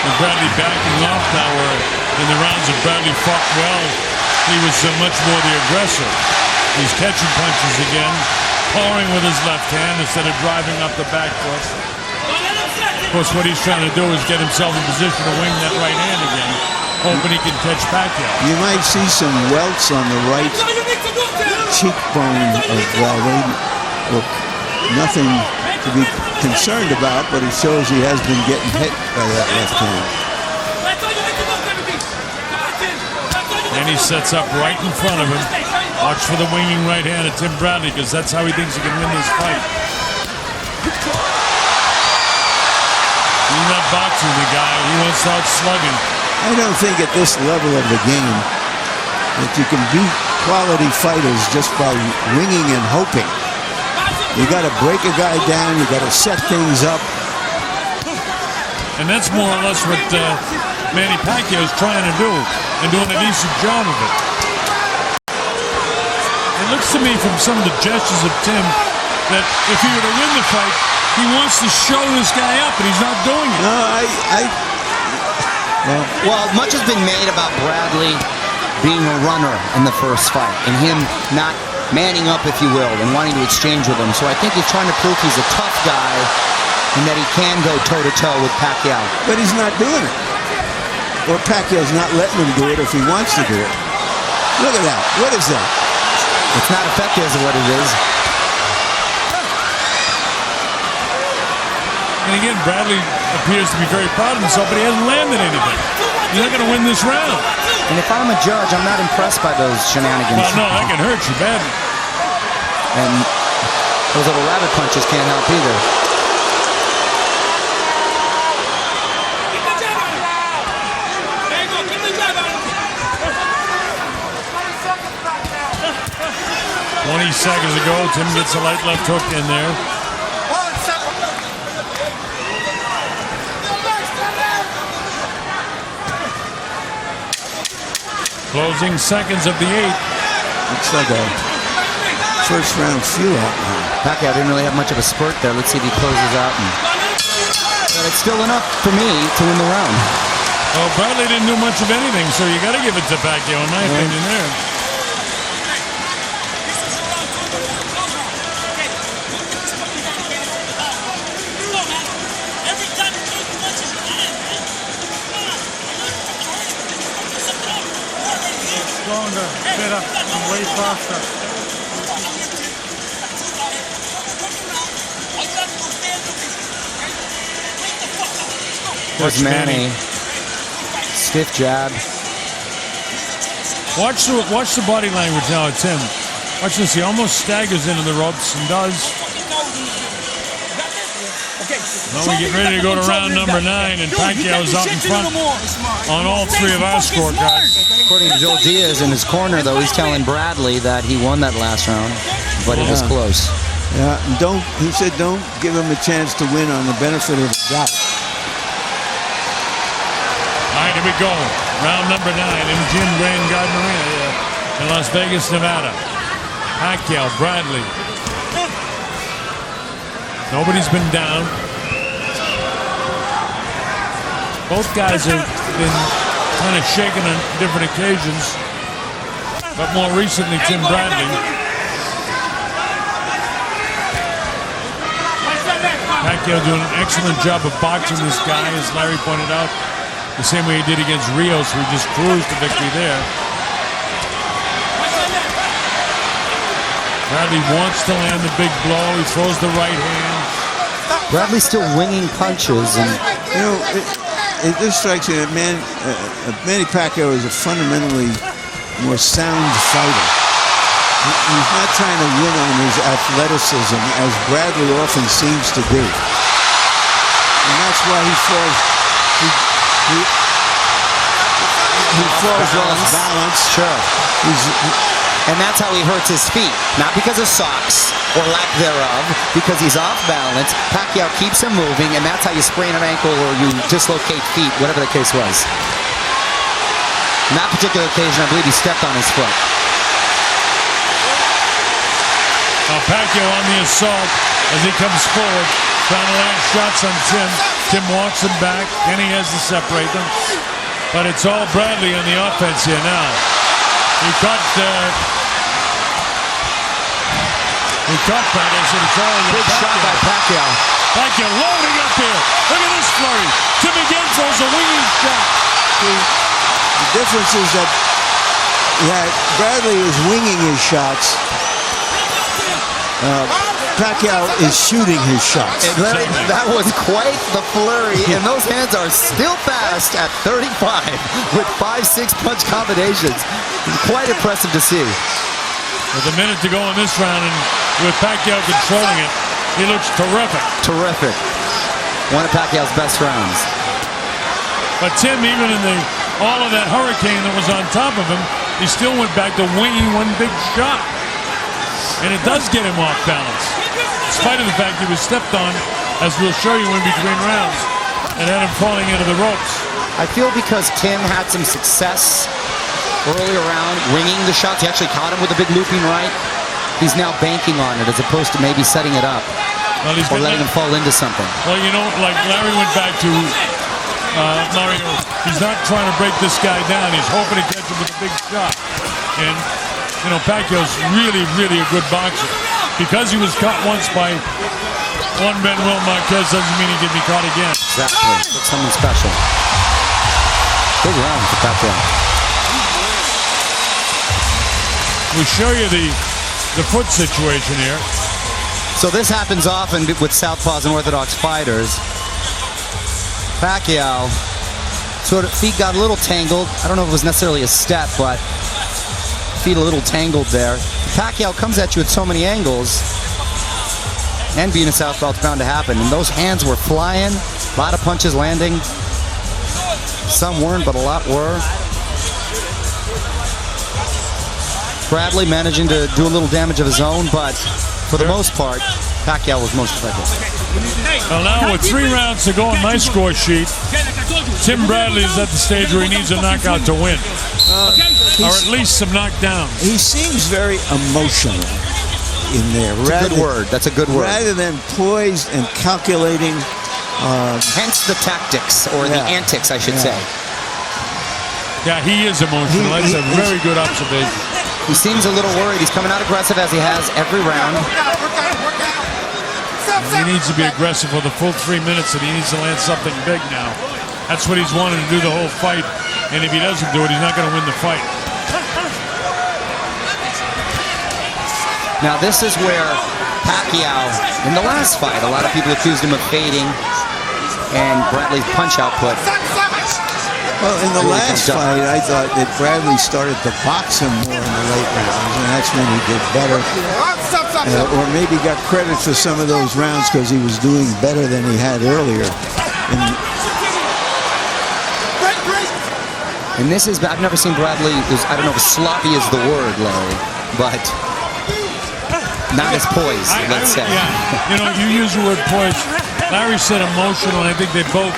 And Bradley backing off now, where in the rounds that Bradley fought well, he was much more the aggressor. He's catching punches again, powering with his left hand instead of driving up the back foot. Of course, what he's trying to do is get himself in position to wing that right hand again, hoping he can catch Pacquiao. You might see some welts on the right cheekbone of Bradley. Look, nothing to be concerned about, but it shows he has been getting hit by that left hand. And he sets up right in front of him. Watch for the winging right hand of Tim Bradley, because that's how he thinks he can win this fight. He's not boxing the guy. He wants to out slugging. I don't think at this level of the game that you can beat quality fighters just by winging and hoping. You got to break a guy down. You got to set things up. And that's more or less what Manny Pacquiao is trying to do, and doing a decent job of it. It looks to me from some of the gestures of Tim that if he were to win the fight, he wants to show this guy up, and he's not doing it. No, well, much has been made about Bradley being a runner in the first fight, and him not manning up, if you will, and wanting to exchange with him. So I think he's trying to prove he's a tough guy and that he can go toe-to-toe with Pacquiao. But he's not doing it. Or Pacquiao's not letting him do it if he wants to do it. Look at that. What is that? It's not effective is what it is. And again, Bradley appears to be very proud of himself, but he hasn't landed anything. He's not going to win this round. And if I'm a judge, I'm not impressed by those shenanigans. Well, no, that can hurt you badly. And those little rabbit punches can't help either. 20 seconds to go. Tim gets a light left hook in there. Closing seconds of the 8th. Looks like a first round feel out now. Pacquiao didn't really have much of a spurt there. Let's see if he closes out. But it's still enough for me to win the round. Well, Bradley didn't do much of anything, so you got to give it to Pacquiao, in my opinion there. Stronger, better, and way faster. There's Manny. Stiff jab. Watch the body language now at Tim. Watch this. He almost staggers into the ropes and does. Now we get ready to go to round number 9, and Pacquiao's out in front on all 3 of our scorecards. According to Joel Diaz in his corner, though, he's telling Bradley that he won that last round, but it was close. Yeah, he said don't give him a chance to win on the benefit of the doubt. All right, here we go. Round number 9, MGM Grand Garden Arena here in Las Vegas, Nevada. Pacquiao, Bradley. Nobody's been down. Both guys have been kind of shaken on different occasions, but more recently, Tim Bradley. Pacquiao doing an excellent job of boxing this guy, as Larry pointed out, the same way he did against Rios, who just cruised to victory there. Bradley wants to land the big blow. He throws the right hand. Bradley's still winging punches, and you know, it just strikes me that Manny Pacquiao is a fundamentally more sound fighter. He's not trying to win on his athleticism, as Bradley often seems to do, and that's why he falls. He falls off balance. Sure. And that's how he hurts his feet. Not because of socks or lack thereof, because he's off balance. Pacquiao keeps him moving, and that's how you sprain an ankle or you dislocate feet, whatever the case was. In that particular occasion, I believe he stepped on his foot. Pacquiao on the assault as he comes forward, trying to land shots on Tim. Tim walks him back, and he has to separate them. But it's all Bradley on the offense here now. He caught Bradley, so it's all big shot by Pacquiao. Pacquiao loading up here. Look at this flurry. Tim again throws a winging shot. The difference is that Bradley is winging his shots. Pacquiao is shooting his shots. That was quite the flurry, and those hands are still fast at 35 with 5-6 punch combinations. Quite impressive to see. With a minute to go in this round, and with Pacquiao controlling it, he looks terrific. Terrific. One of Pacquiao's best rounds. But Tim, even in all of that hurricane that was on top of him, he still went back to winging one big shot. And it does get him off balance, in spite of the fact he was stepped on, as we'll show you in between rounds, and had him falling into the ropes. I feel because Tim had some success early around winging the shots. He actually caught him with a big looping right. He's now banking on it as opposed to maybe setting it up or letting him fall into something. Well, you know, like Larry went back to Mario, he's not trying to break this guy down. He's hoping to catch him with a big shot. And you know, Pacquiao's really, really a good boxer. Because he was caught once by one Manuel Marquez doesn't mean he can be caught again. Exactly. That's something special. Big round for Pacquiao. We show you the foot situation here. So this happens often with southpaws and orthodox fighters. Pacquiao, sort of feet got a little tangled. I don't know if it was necessarily a step, but feet a little tangled there. Pacquiao comes at you at so many angles, and being a southpaw, it's bound to happen. And those hands were flying, a lot of punches landing. Some weren't, but a lot were. Bradley managing to do a little damage of his own, but for the most part, Pacquiao was most effective. Well, now with 3 rounds to go on my score sheet, Tim Bradley is at the stage where he needs a knockout to win. Or at least some knockdowns. He seems very emotional in there. That's a good word. That's a good word. Rather than poised and calculating. Hence the tactics, or the antics, I should say. Yeah, he is emotional. That's a very good observation. He seems a little worried. He's coming out aggressive as he has every round. He needs to be aggressive for the full 3 minutes, and he needs to land something big now. That's what he's wanted to do the whole fight. And if he doesn't do it, he's not going to win the fight. Now this is where Pacquiao, in the last fight, a lot of people accused him of fading and Bradley's punch output. Well, in the last fight, I thought that Bradley started to box him more in the late rounds, and that's when he did better. Or maybe got credit for some of those rounds because he was doing better than he had earlier. And this is, I've never seen Bradley, I don't know if sloppy is the word, Larry, but not as poised, let's say. Yeah, you know, you use the word poised. Larry said emotional, and I think they both,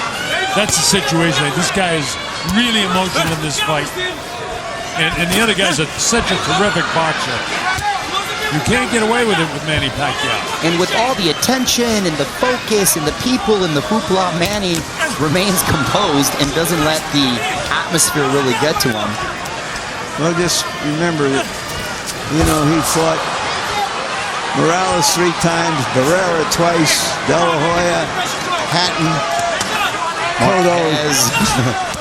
that's the situation. Like, this guy is really emotional in this fight. And the other guy's such a terrific boxer. You can't get away with it with Manny Pacquiao. And with all the attention and the focus and the people and the hoopla, Manny remains composed and doesn't let the atmosphere really get to him. Well, just remember that, you know, he fought Morales 3 times, Barrera twice, De La Hoya, Hatton,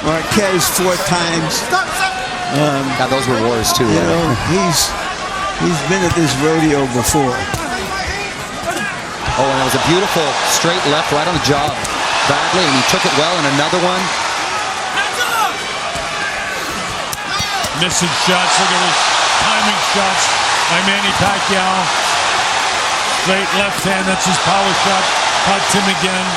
Marquez 4 times. God, those were wars too. You know, he's been at this rodeo before. Oh, and that was a beautiful straight left right on the jaw, Bradley, and he took it well. And another one. Missing shots. Look at his timing shots by Manny Pacquiao. Straight left hand. That's his power shot. Caught Tim again.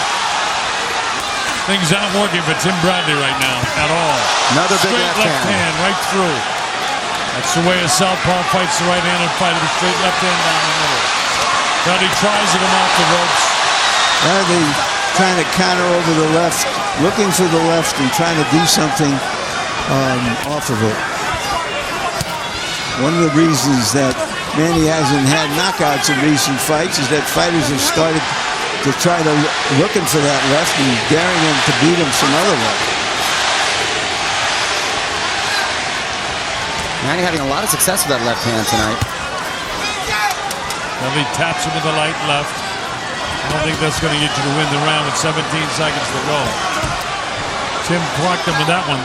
Things aren't working for Tim Bradley right now at all. Another big straight left hand right through. That's the way a southpaw fights the right-handed fighter. The straight left hand down the middle. Bradley tries to come off the ropes. Bradley trying to counter over the left, looking for the left and trying to do something off of it. One of the reasons that Manny hasn't had knockouts in recent fights is that fighters have started to try to looking for that left and daring him to beat him some other way. Manny having a lot of success with that left hand tonight. Well, he taps into the light left. I don't think that's going to get you to win the round with 17 seconds to go. Tim clocked him with that one.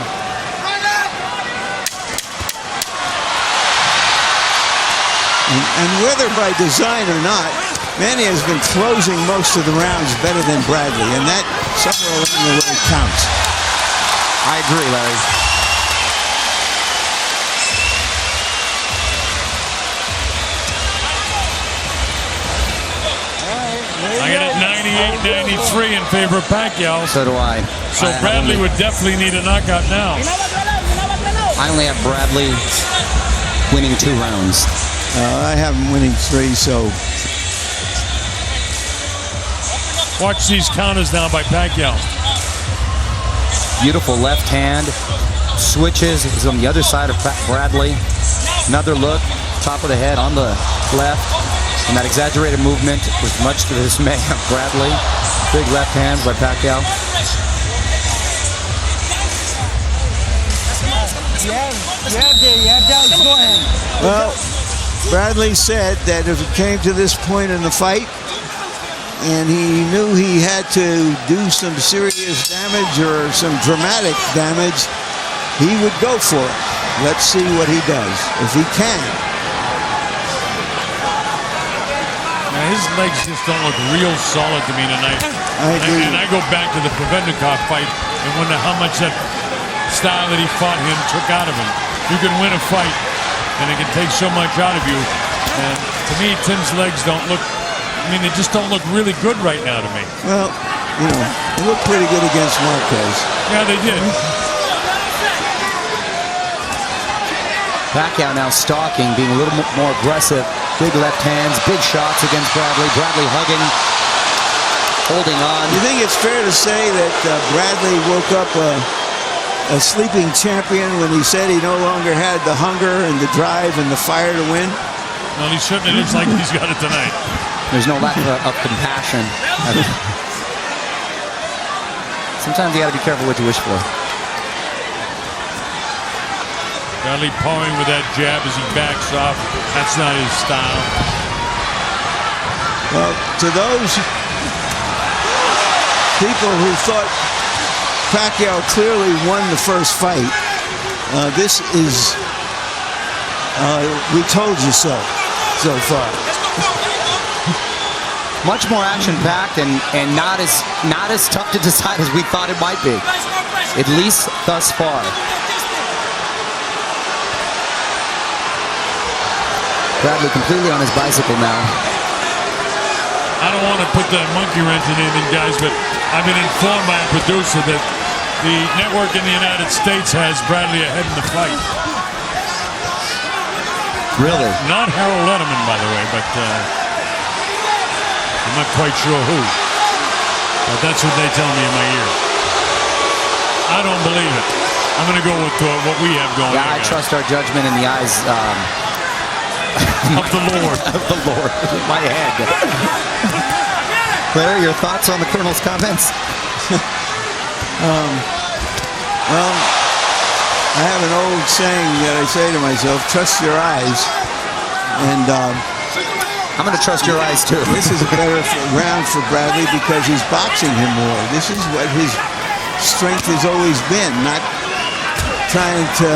And whether by design or not, Manny has been closing most of the rounds better than Bradley, and that somewhere along the way counts. I agree, Larry. I got it 98-93 in favor of Pacquiao. So do I. So Bradley would definitely need a knockout now. I only have Bradley winning 2 rounds. I have him winning 3, so. Watch these counters now by Pacquiao. Beautiful left hand. Switches. Is on the other side of Bradley. Another look. Top of the head on the left. And that exaggerated movement was much to the dismay of Bradley. Big left hands by Pacquiao. Well, Bradley said that if it came to this point in the fight, and he knew he had to do some serious damage or some dramatic damage, he would go for it. Let's see what he does, if he can. Now, his legs just don't look real solid to me tonight. I agree. And I go back to the Provennikov fight and wonder how much that style that he fought him took out of him. You can win a fight, and it can take so much out of you. And to me, Tim's legs don't look, I mean, they just don't look really good right now to me. Well, you know, they look pretty good against Marquez. Yeah, they did. Pacquiao now stalking, being a little more aggressive. Big left hands, big shots against Bradley. Bradley hugging, holding on. You think it's fair to say that Bradley woke up a sleeping champion when he said he no longer had the hunger and the drive and the fire to win? Well, he certainly looks like he's got it tonight. There's no lack of compassion. Sometimes you got to be careful what you wish for. Bradley powering with that jab as he backs off. That's not his style. Well, to those people who thought Pacquiao clearly won the first fight, this is we told you so far. Much more action-packed and not as tough to decide as we thought it might be, at least thus far. Bradley completely on his bicycle now. I don't want to put the monkey wrench in anything, guys, but I've been informed by a producer that the network in the United States has Bradley ahead in the fight. Really? Not Harold Lederman, by the way, but I'm not quite sure who. But that's what they tell me in my ear. I don't believe it. I'm going to go with what we have going. Yeah, I trust our judgment in the eyes of the Lord. Of the Lord. My head. Claire, your thoughts on the Colonel's comments? Well, I have an old saying that I say to myself, trust your eyes. And I'm going to trust your eyes, too. This is a better round for Bradley because he's boxing him more. This is what his strength has always been, not trying to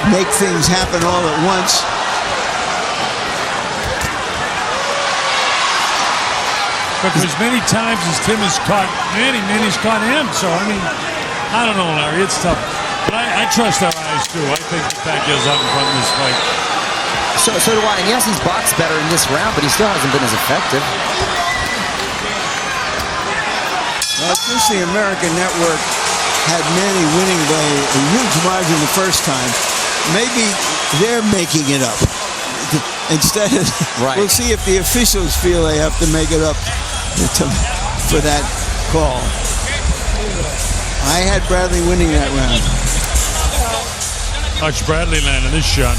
make things happen all at once. Because many times as Tim has caught Manny's caught him. So, I mean, I don't know, Larry. It's tough. But I trust our eyes, too. I think Pacquiao's out in front of this fight. So do I. And yes, he's boxed better in this round, but he still hasn't been as effective. Well, since the American Network had Manny winning by a huge margin the first time, maybe they're making it up. Instead of, right. We'll see if the officials feel they have to make it up for that call. I had Bradley winning that round. Watch Bradley land in this shot.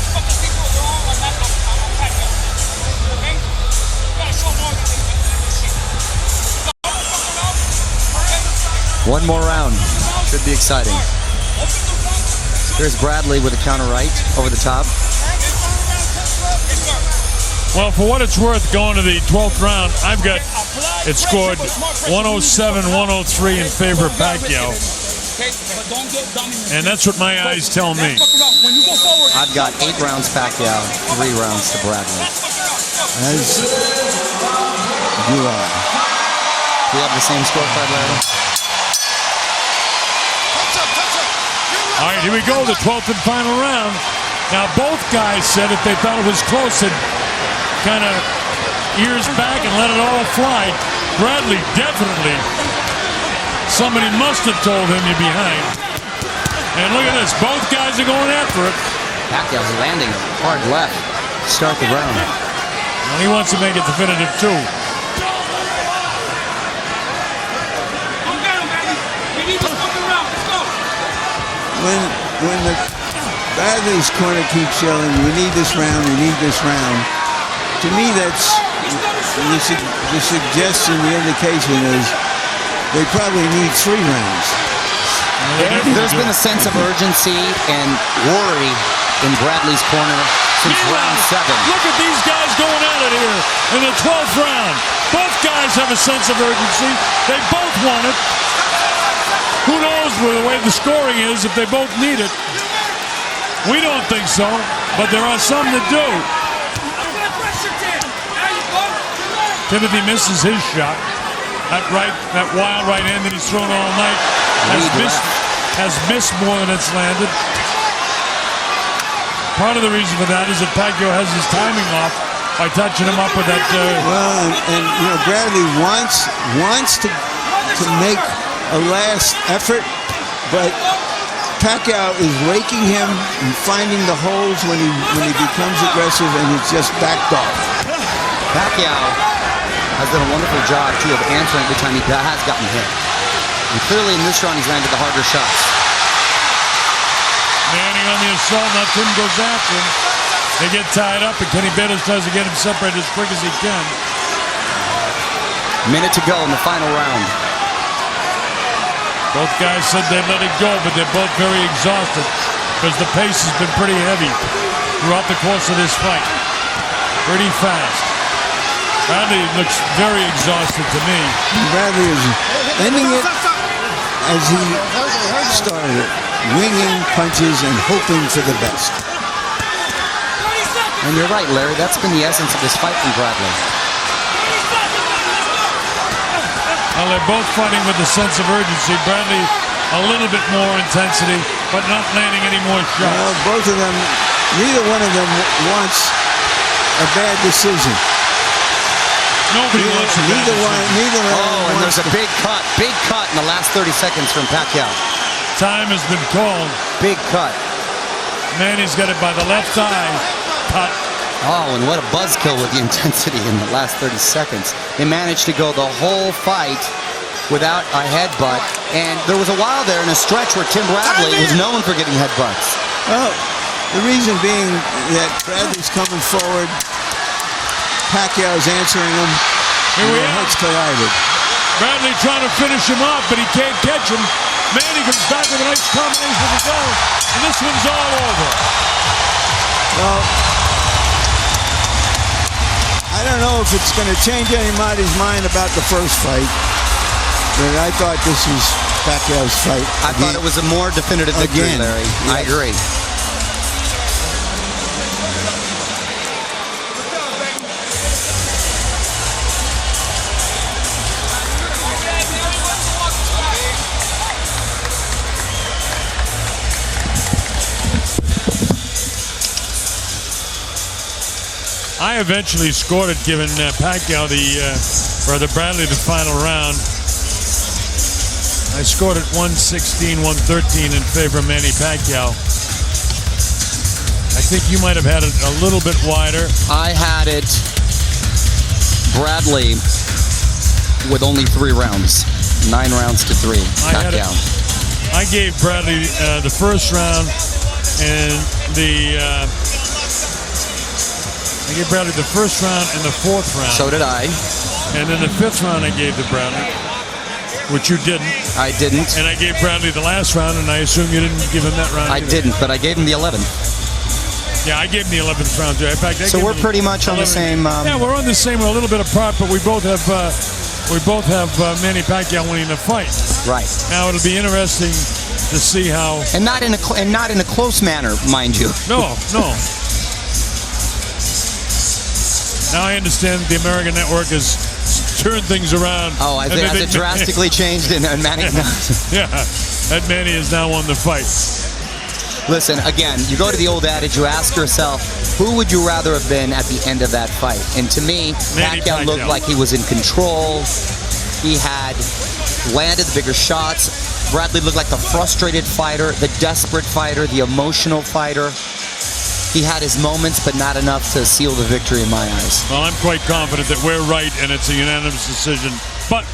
One more round. Should be exciting. Here's Bradley with a counter right over the top. Well, for what it's worth, going to the 12th round, I've got it scored 107-103 in favor of Pacquiao. And that's what my eyes tell me. I've got 8 rounds Pacquiao, 3 rounds to Bradley. As you are. We have the same scorecard, Larry. All right, here we go, the 12th and final round. Now, both guys said if they thought it was close, they'd kind of ears back and let it all fly. Bradley definitely, somebody must have told him you're behind. And look at this, both guys are going after it. Pacquiao's landing hard left to start the round. Well, he wants to make it definitive, too. When the Bradley's corner keeps yelling, we need this round, we need this round, to me that's the suggestion, the indication is they probably need 3 rounds. There's been a sense of urgency and worry in Bradley's corner since round 7. Look at these guys going at it here in the 12th round. Both guys have a sense of urgency. They both want it. Who knows where the way the scoring is if they both need it. We don't think so, but there are some that do. Timothy misses his shot. That wild right hand that he's thrown all night has missed more than it's landed. Part of the reason for that is that Pacquiao has his timing off by touching him up with that. Well, and you know, Bradley wants to make a last effort, but Pacquiao is raking him and finding the holes when he becomes aggressive, and it's just backed off. Pacquiao has done a wonderful job, too, of answering every time he has gotten hit. And clearly in this round, he's landed the harder shots. Manny on the assault, now Tim goes after him. They get tied up, and Kenny Bayless tries to get him separated as quick as he can. Minute to go in the final round. Both guys said they'd let it go, but they're both very exhausted because the pace has been pretty heavy throughout the course of this fight. Pretty fast. Bradley looks very exhausted to me. Bradley is ending it as he started it, winging punches and hoping for the best. And you're right, Larry. That's been the essence of this fight from Bradley. Well, they're both fighting with a sense of urgency. Bradley, a little bit more intensity, but not landing any more shots. Well, both of them, neither one of them wants a bad decision. Nobody wants a bad decision. Neither one. Oh, and there's a big cut in the last 30 seconds from Pacquiao. Time has been called. Big cut. Manny's got it by the left eye. Cut. Oh, and what a buzzkill with the intensity in the last 30 seconds. They managed to go the whole fight without a headbutt. And there was a while there in a stretch where Tim Bradley was known for getting headbutts. Well, the reason being that Bradley's coming forward, Pacquiao's answering him, Here and we their are. heads collided. Bradley trying to finish him off, but he can't catch him. Manny comes back with a nice combination of the goal, and this one's all over. Well, I don't know if it's going to change anybody's mind about the first fight, but I thought this was Pacquiao's fight. I thought it was a more definitive victory, Again. Larry. I Yes. agree. I eventually scored it, giving Pacquiao the Bradley the final round. I scored it 116-113 in favor of Manny Pacquiao. I think you might have had it a little bit wider. I had it Bradley with only 3 rounds. 9 rounds to 3. Pacquiao. I gave Bradley the first round and I gave Bradley the first round and the 4th round. So did I. And then the 5th round I gave to Bradley, which you didn't. I didn't. And I gave Bradley the last round, and I assume you didn't give him that round I either. didn't, but I gave him the 11th. Yeah, I gave him the 11th round too. In fact, I So gave we're him pretty much on the 11th. same. Yeah, we're on the same. We're a little bit apart, but we both have Manny Pacquiao winning the fight. Right. Now it'll be interesting to see how. And not in a close manner, mind you. No. Now I understand the American network has turned things around. Oh, I think it drastically changed, and Manny. Yeah, that Manny has now won the fight. Listen, again, you go to the old adage, you ask yourself, who would you rather have been at the end of that fight? And to me, Pacquiao looked like he was in control. He had landed the bigger shots. Bradley looked like the frustrated fighter, the desperate fighter, the emotional fighter. He had his moments, but not enough to seal the victory in my eyes. Well, I'm quite confident that we're right, and it's a unanimous decision. But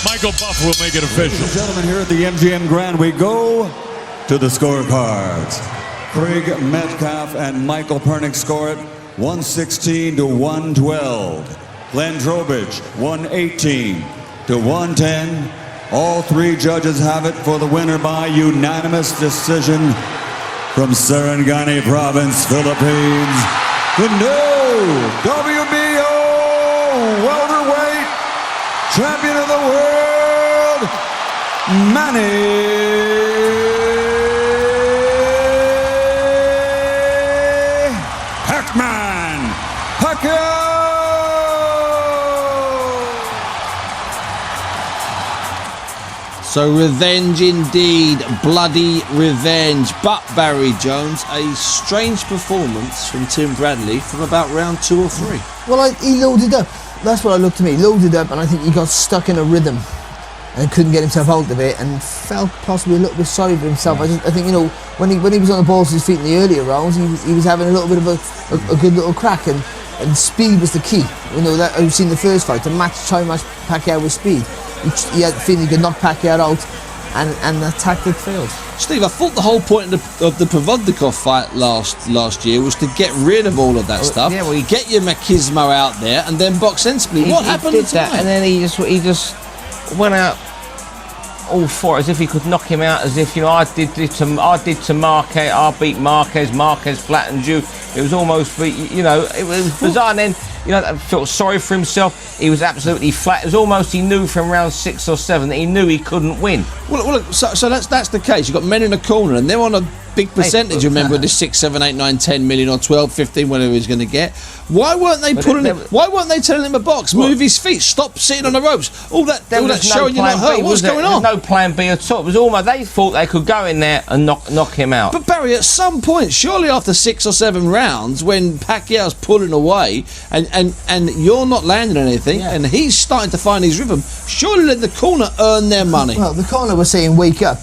Michael Buff will make it official. Ladies and gentlemen, here at the MGM Grand, we go to the scorecards. Craig Metcalf and Michael Pernick score it 116-112. Glenn Drobich 118-110. All 3 judges have it for the winner by unanimous decision. From Sarangani Province, Philippines, the new WBO welterweight champion of the world, Manny Pacquiao. So revenge indeed, bloody revenge. But Barry Jones, a strange performance from Tim Bradley from about round 2 or 3. Well, he loaded up. That's what I looked to me. He loaded up, and I think he got stuck in a rhythm. and couldn't get himself out of it, and felt possibly a little bit sorry for himself. I think, you know, when he was on the balls of his feet in the earlier rounds, he was having a little bit of a good little crack, and speed was the key. You know, that I've seen the first fight, try and match Pacquiao with speed. He had the feeling he could knock Pacquiao out, and the tactic failed. Steve, I thought the whole point of the Provodnikov fight last year was to get rid of all of that stuff. Yeah, well, get your machismo out there and then box sensibly. What happened did tonight? that, and then he just went out all for it, as if he could knock him out, as if, you know, I did to Marquez, I beat Marquez flattened you. It was almost, you know, it was bizarre. And then, you know, I felt sorry for himself. He was absolutely flat. It was almost, he knew from round 6 or 7 that he knew he couldn't win. Well, look, so that's the case. You've got men in the corner, and they're on a big percentage. Remember, the 6, 7, 8, 9, 10 million or 12, 15, whatever he's going to get. Why weren't they putting him? Why weren't they telling him to box, move his feet, stop sitting on the ropes? All that showing you're not hurt. What's going on? No plan B at all. It was almost, they thought they could go in there and knock him out. But Barry, at some point, surely after 6 or 7 rounds, when Pacquiao's pulling away and you're not landing anything, and he's starting to find his rhythm, surely let the corner earn their money. Well, the corner was saying wake up,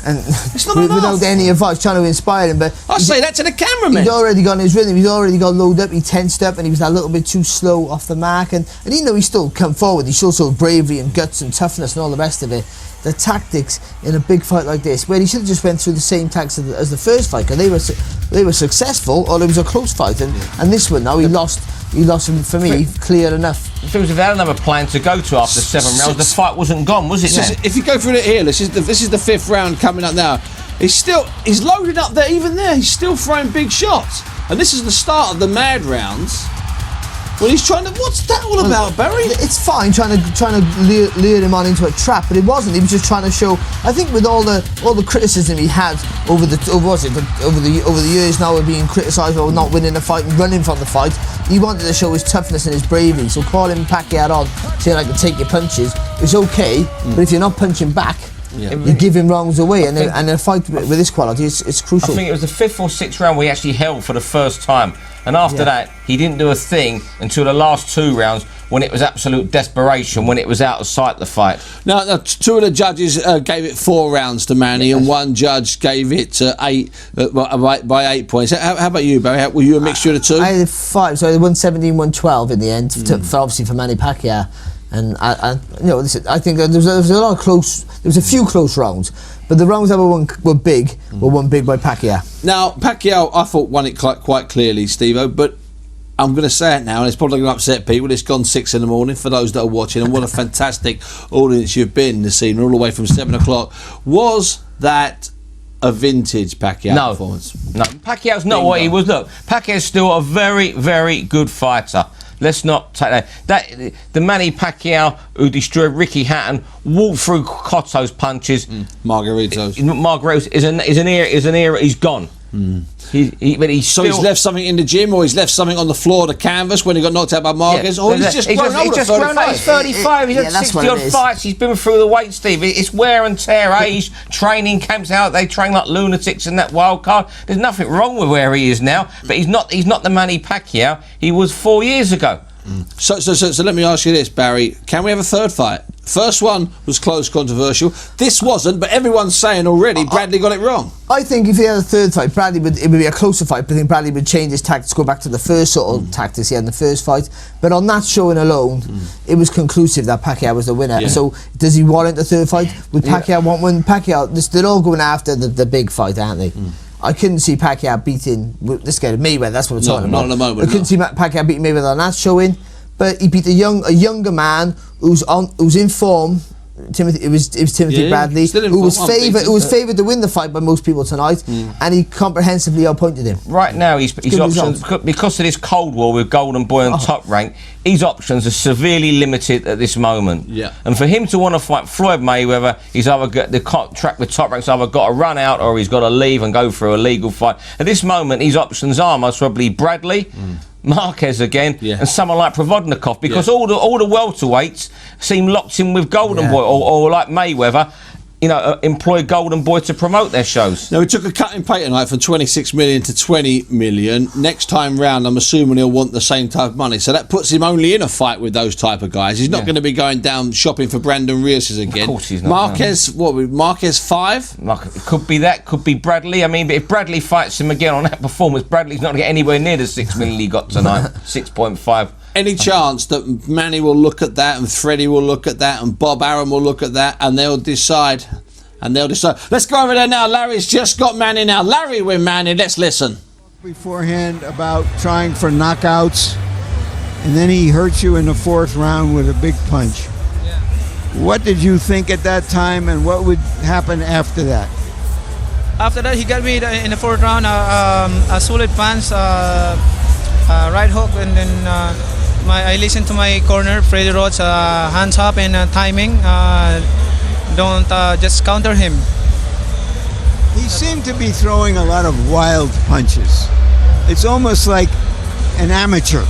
and it's not without any advice, trying to inspire him. But I say that to the cameraman. He'd already got in his rhythm. He'd already got loaded up. He tensed up, and he was a little bit too slow off the mark. And even though he still come forward, he showed sort of bravery and guts and toughness and all the rest of it. The tactics in a big fight like this, where he should have just went through the same tactics as the first fight, and they were successful, or it was a close fight. And this one now he lost. He lost him, for me, clear enough. If it was without another plan to go to after 7 rounds, the fight wasn't gone, was it? So if you go through it here, this is the 5th round coming up now. He's loaded up there, even there. He's still throwing big shots, and this is the start of the mad rounds. Well, he's trying to. What's that all about, Barry? It's fine trying to lure him on into a trap, but it wasn't. He was just trying to show. I think with all the criticism he had over the years now of being criticised for not winning the fight and running from the fight, he wanted to show his toughness and his bravery. So calling Pacquiao on, saying I can take your punches, is okay. But if you're not punching back, you give him rounds away, and a fight with this quality, it's crucial. I think it was the 5th or 6th round where he actually held for the first time, and after that he didn't do a thing until the last 2 rounds, when it was absolute desperation, when it was out of sight, the fight. Now 2 of the judges gave it 4 rounds to Manny, and 1 judge gave it 8 by 8 points. How about you, Barry? Were you a mixture of the 2? I had 5, so I had 117, 112 in the end, obviously for Manny Pacquiao. And I you know, listen, I think there was a lot of close. There was a few close rounds, but the rounds that were big were won big by Pacquiao. Now Pacquiao, I thought, won it quite clearly, Steve-O, but I'm going to say it now, and it's probably going to upset people. It's gone 6 in the morning for those that are watching, and what a fantastic audience you've been this evening, all the way from 7 o'clock. Was that a vintage Pacquiao performance? No, Pacquiao's not what he was. Look, Pacquiao's still a very, very good fighter. Let's not take that. The Manny Pacquiao who destroyed Ricky Hatton, walked through Cotto's punches. Margaritos is an era. He's gone. He's left something in the gym, or he's left something on the floor of the canvas when he got knocked out by Marquez, or he's just grown older. He's 35. He's had 60 odd fights. He's been through the weight, Steve. It's wear and tear, age, training camps out. They train like lunatics in that wild card. There's nothing wrong with where he is now, but he's not the Manny Pacquiao he was 4 years ago. So let me ask you this, Barry. Can we have a third fight? First one was close, controversial. This wasn't, but everyone's saying already Bradley got it wrong. I think if he had a third fight, it would be a closer fight, but I think Bradley would change his tactics, go back to the first sort of tactics he had in the first fight. But on that showing alone, it was conclusive that Pacquiao was the winner. So does he warrant the third fight? Would Pacquiao want one? Pacquiao, they're all going after the big fight, aren't they? I couldn't see Pacquiao beating this guy Mayweather. That's what I'm talking about. Not at the moment. I couldn't see Pacquiao beating Mayweather on that showing, but he beat a younger man who's in form. It was Timothy Bradley, who was favoured to win the fight by most people tonight, and he comprehensively outpointed him. Right now, his options, because of this Cold War with Golden Boy on Top Rank, his options are severely limited at this moment. And for him to want to fight Floyd Mayweather, he's either got the contract with Top Rank's either got to run out or he's got to leave and go for a legal fight. At this moment, his options are most probably Bradley, Marquez again, and someone like Provodnikov, because all the welterweights seem locked in with Golden Boy or like Mayweather. employ Golden Boy to promote their shows. Now, we took a cut in pay tonight from 26 million to 20 million. Next time round, I'm assuming he'll want the same type of money. So that puts him only in a fight with those type of guys. He's not going to be going down shopping for Brandon Reus again. Of course he's not. Marquez 5? It could be that, could be Bradley. I mean, but if Bradley fights him again on that performance, Bradley's not going to get anywhere near the 6 million he got tonight. 6.5. Any chance that Manny will look at that and Freddie will look at that and Bob Arum will look at that and they'll decide? Let's go over there now. Larry's just got Manny now. Larry with Manny. Let's listen. Beforehand about trying for knockouts, and then he hurt you in the 4th round with a big punch. Yeah. What did you think at that time, and what would happen after that? After that, he got me in the 4th round a solid punch, right hook, and then I listened to my corner, Freddie Rhodes, hands up and timing. Don't just counter him. He seemed to be throwing a lot of wild punches. It's almost like an amateur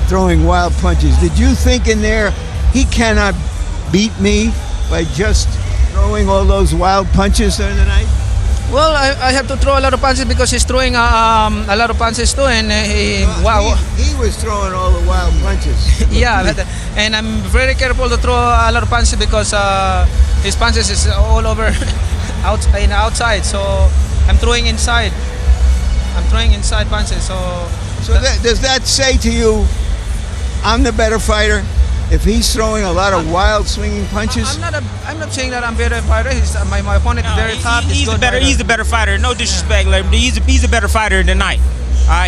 throwing wild punches. Did you think in there, he cannot beat me by just throwing all those wild punches during the night? Well, I have to throw a lot of punches because he's throwing a lot of punches too, and he was throwing all the wild punches. Yeah, and I'm very careful to throw a lot of punches because his punches is all over outside. So I'm throwing inside. I'm throwing inside punches. So does that say to you, I'm the better fighter? If he's throwing a lot of wild swinging punches? I'm not saying that I'm better fighter. My opponent is very tough. He's the better fighter. No disrespect, he's a better fighter tonight.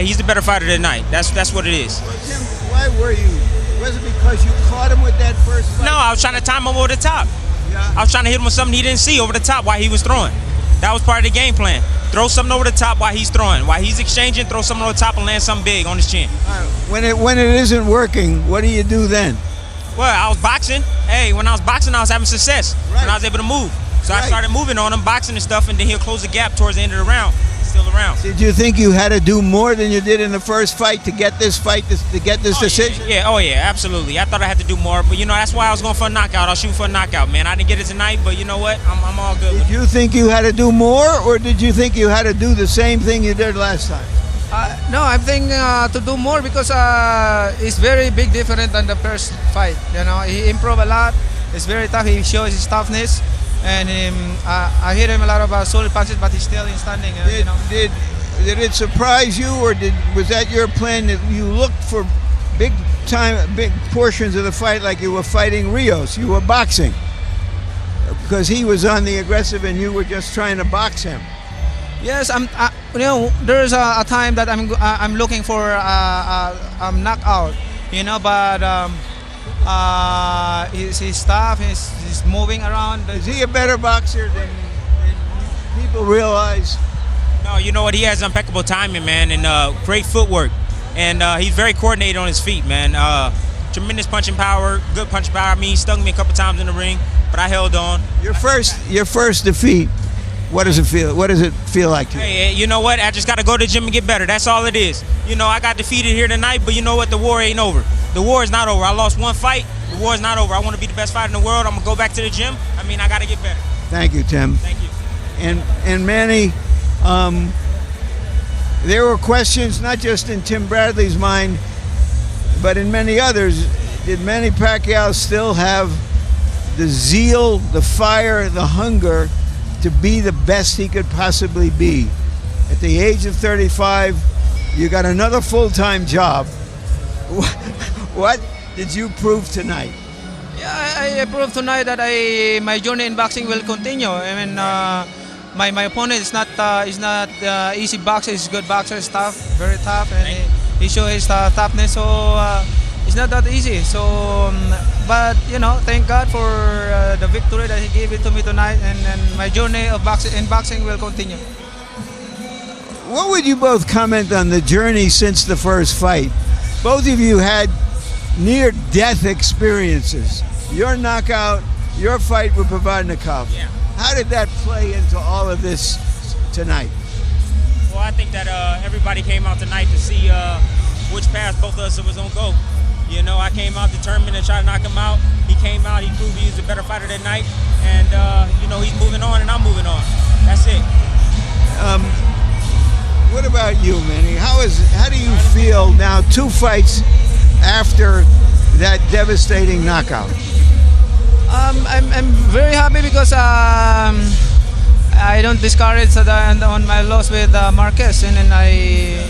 He's the better fighter tonight. That's what it is. Tim, why were you? Was it because you caught him with that first fight? No, I was trying to time him over the top. Yeah. I was trying to hit him with something he didn't see over the top while he was throwing. That was part of the game plan. Throw something over the top while he's throwing. While he's exchanging, throw something over the top and land something big on his chin. When it isn't working, what do you do then? Well, I was boxing. Hey, when I was boxing, I was having success. Right. And I was able to move. So I started moving on him, boxing and stuff, and then he'll close the gap towards the end of the round. Still around. Did you think you had to do more than you did in the first fight to get this fight, to get this decision? Yeah, absolutely. I thought I had to do more, but that's why I was going for a knockout. I was shooting for a knockout, man. I didn't get it tonight, but you know what? I'm all good. Did you think you had to do more, or did you think you had to do the same thing you did last time? No, I'm thinking to do more because it's very big different than the first fight. He improved a lot. It's very tough. He shows his toughness, and I hit him a lot of solid punches, but he's still in standing. Did it surprise you, or was that your plan that you looked for big portions of the fight like you were fighting Rios? You were boxing because he was on the aggressive and you were just trying to box him. Yes, there's a time that I'm looking for a knockout, but he's tough. He's moving around. Is he a better boxer than people realize? No, you know what? He has impeccable timing, man, and great footwork, and he's very coordinated on his feet, man. Tremendous punching power, good punching power. I mean, he stung me a couple times in the ring, but I held on. Your first defeat. What does it feel? What does it feel like to you? Hey, you know what? I just got to go to the gym and get better. That's all it is. I got defeated here tonight, but you know what? The war ain't over. The war is not over. I lost one fight. The war is not over. I want to be the best fighter in the world. I'm gonna go back to the gym. I got to get better. Thank you, Tim. Thank you. And Manny, there were questions not just in Tim Bradley's mind, but in many others. Did Manny Pacquiao still have the zeal, the fire, the hunger to be the best he could possibly be? At the age of 35, you got another full-time job. What did you prove tonight? Yeah, I proved tonight that my journey in boxing will continue. My opponent is not easy boxer. He's a good boxer. He's tough, very tough, and he shows his toughness. So it's not that easy. So, but thank God for the victory that he gave it to me tonight, and my journey of boxing will continue. What would you both comment on the journey since the first fight? Both of you had near-death experiences. Your knockout, your fight with Provodnikov. Yeah. How did that play into all of this tonight? Well, I think that everybody came out tonight to see which path both of us was going to go. I came out determined to try to knock him out. He came out, he proved he was a better fighter that night, and you know, he's moving on and I'm moving on. That's it. What about you, Manny? How do you feel now, 2 fights after that devastating knockout? I'm very happy because I don't discourage on my loss with Marquez, and then I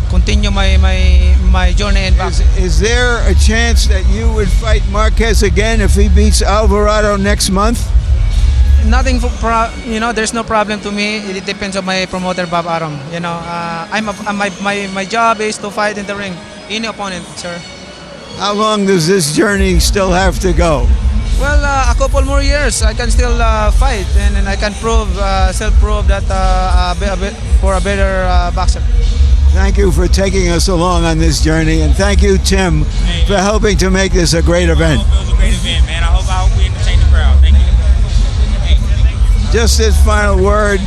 continue my journey in boxing. Is there a chance that you would fight Marquez again if he beats Alvarado next month? Nothing there's no problem to me. It depends on my promoter, Bob Arum. My job is to fight in the ring, any opponent, sir. How long does this journey still have to go? Well, a couple more years, I can still fight, and I can self-prove that for a better boxer. Thank you for taking us along on this journey, and thank you, Tim, for helping to make this a great event. I hope it was a great event, man. I hope we entertain the crowd. Thank you. Just this final word.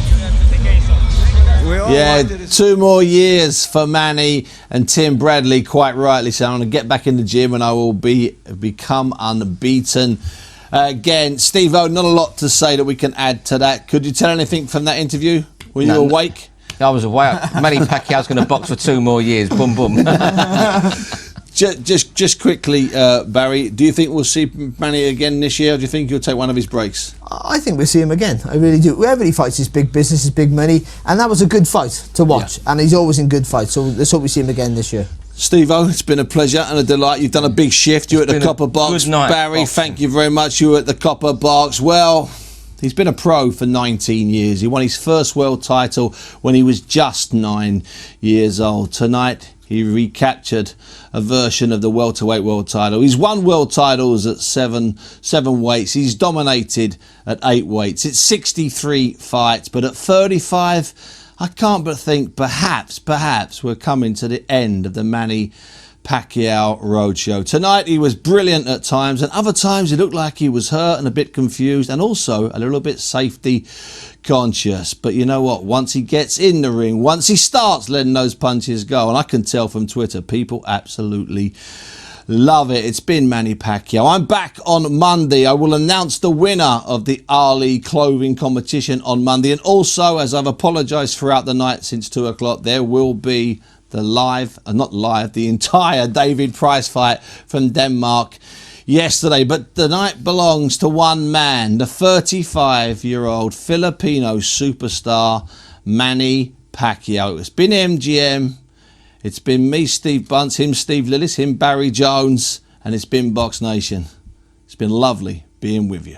Yeah, 2 more years for Manny and Tim Bradley, quite rightly. So I'm going to get back in the gym and I will become unbeaten. Again, Steve-O, not a lot to say that we can add to that. Could you tell anything from that interview? Were you awake? I was awake. Manny Pacquiao's going to box for 2 more years. Boom, boom. Just quickly, Barry, do you think we'll see Manny again this year, or do you think he'll take one of his breaks? I think we'll see him again. I really do. Whoever he fights is big business, is big money, and that was a good fight to watch. Yeah. And he's always in good fights, so let's hope we see him again this year. Steve-O, it's been a pleasure and a delight. You've done a big shift. You're at the Copper Box. Good night, Barry, thank you very much. You were at the Copper Box. Well, he's been a pro for 19 years. He won his first world title when he was just 9 years old. Tonight, he recaptured a version of the welterweight world title. He's won world titles at seven weights. He's dominated at 8 weights. It's 63 fights, but at 35, I can't but think perhaps we're coming to the end of the Manny Pacquiao roadshow. Tonight he was brilliant at times, and other times he looked like he was hurt and a bit confused, and also a little bit safety conscious. But you know what? Once he gets in the ring, once he starts letting those punches go, and I can tell from Twitter, people absolutely love it. It's been Manny Pacquiao. I'm back on Monday. I will announce the winner of the Ali clothing competition on Monday, and also, as I've apologised throughout the night since 2 o'clock, there will be the entire David Price fight from Denmark yesterday. But the night belongs to one man, the 35-year-old Filipino superstar, Manny Pacquiao. It's been MGM, it's been me, Steve Bunce, him, Steve Lillis, him, Barry Jones, and it's been Box Nation. It's been lovely being with you.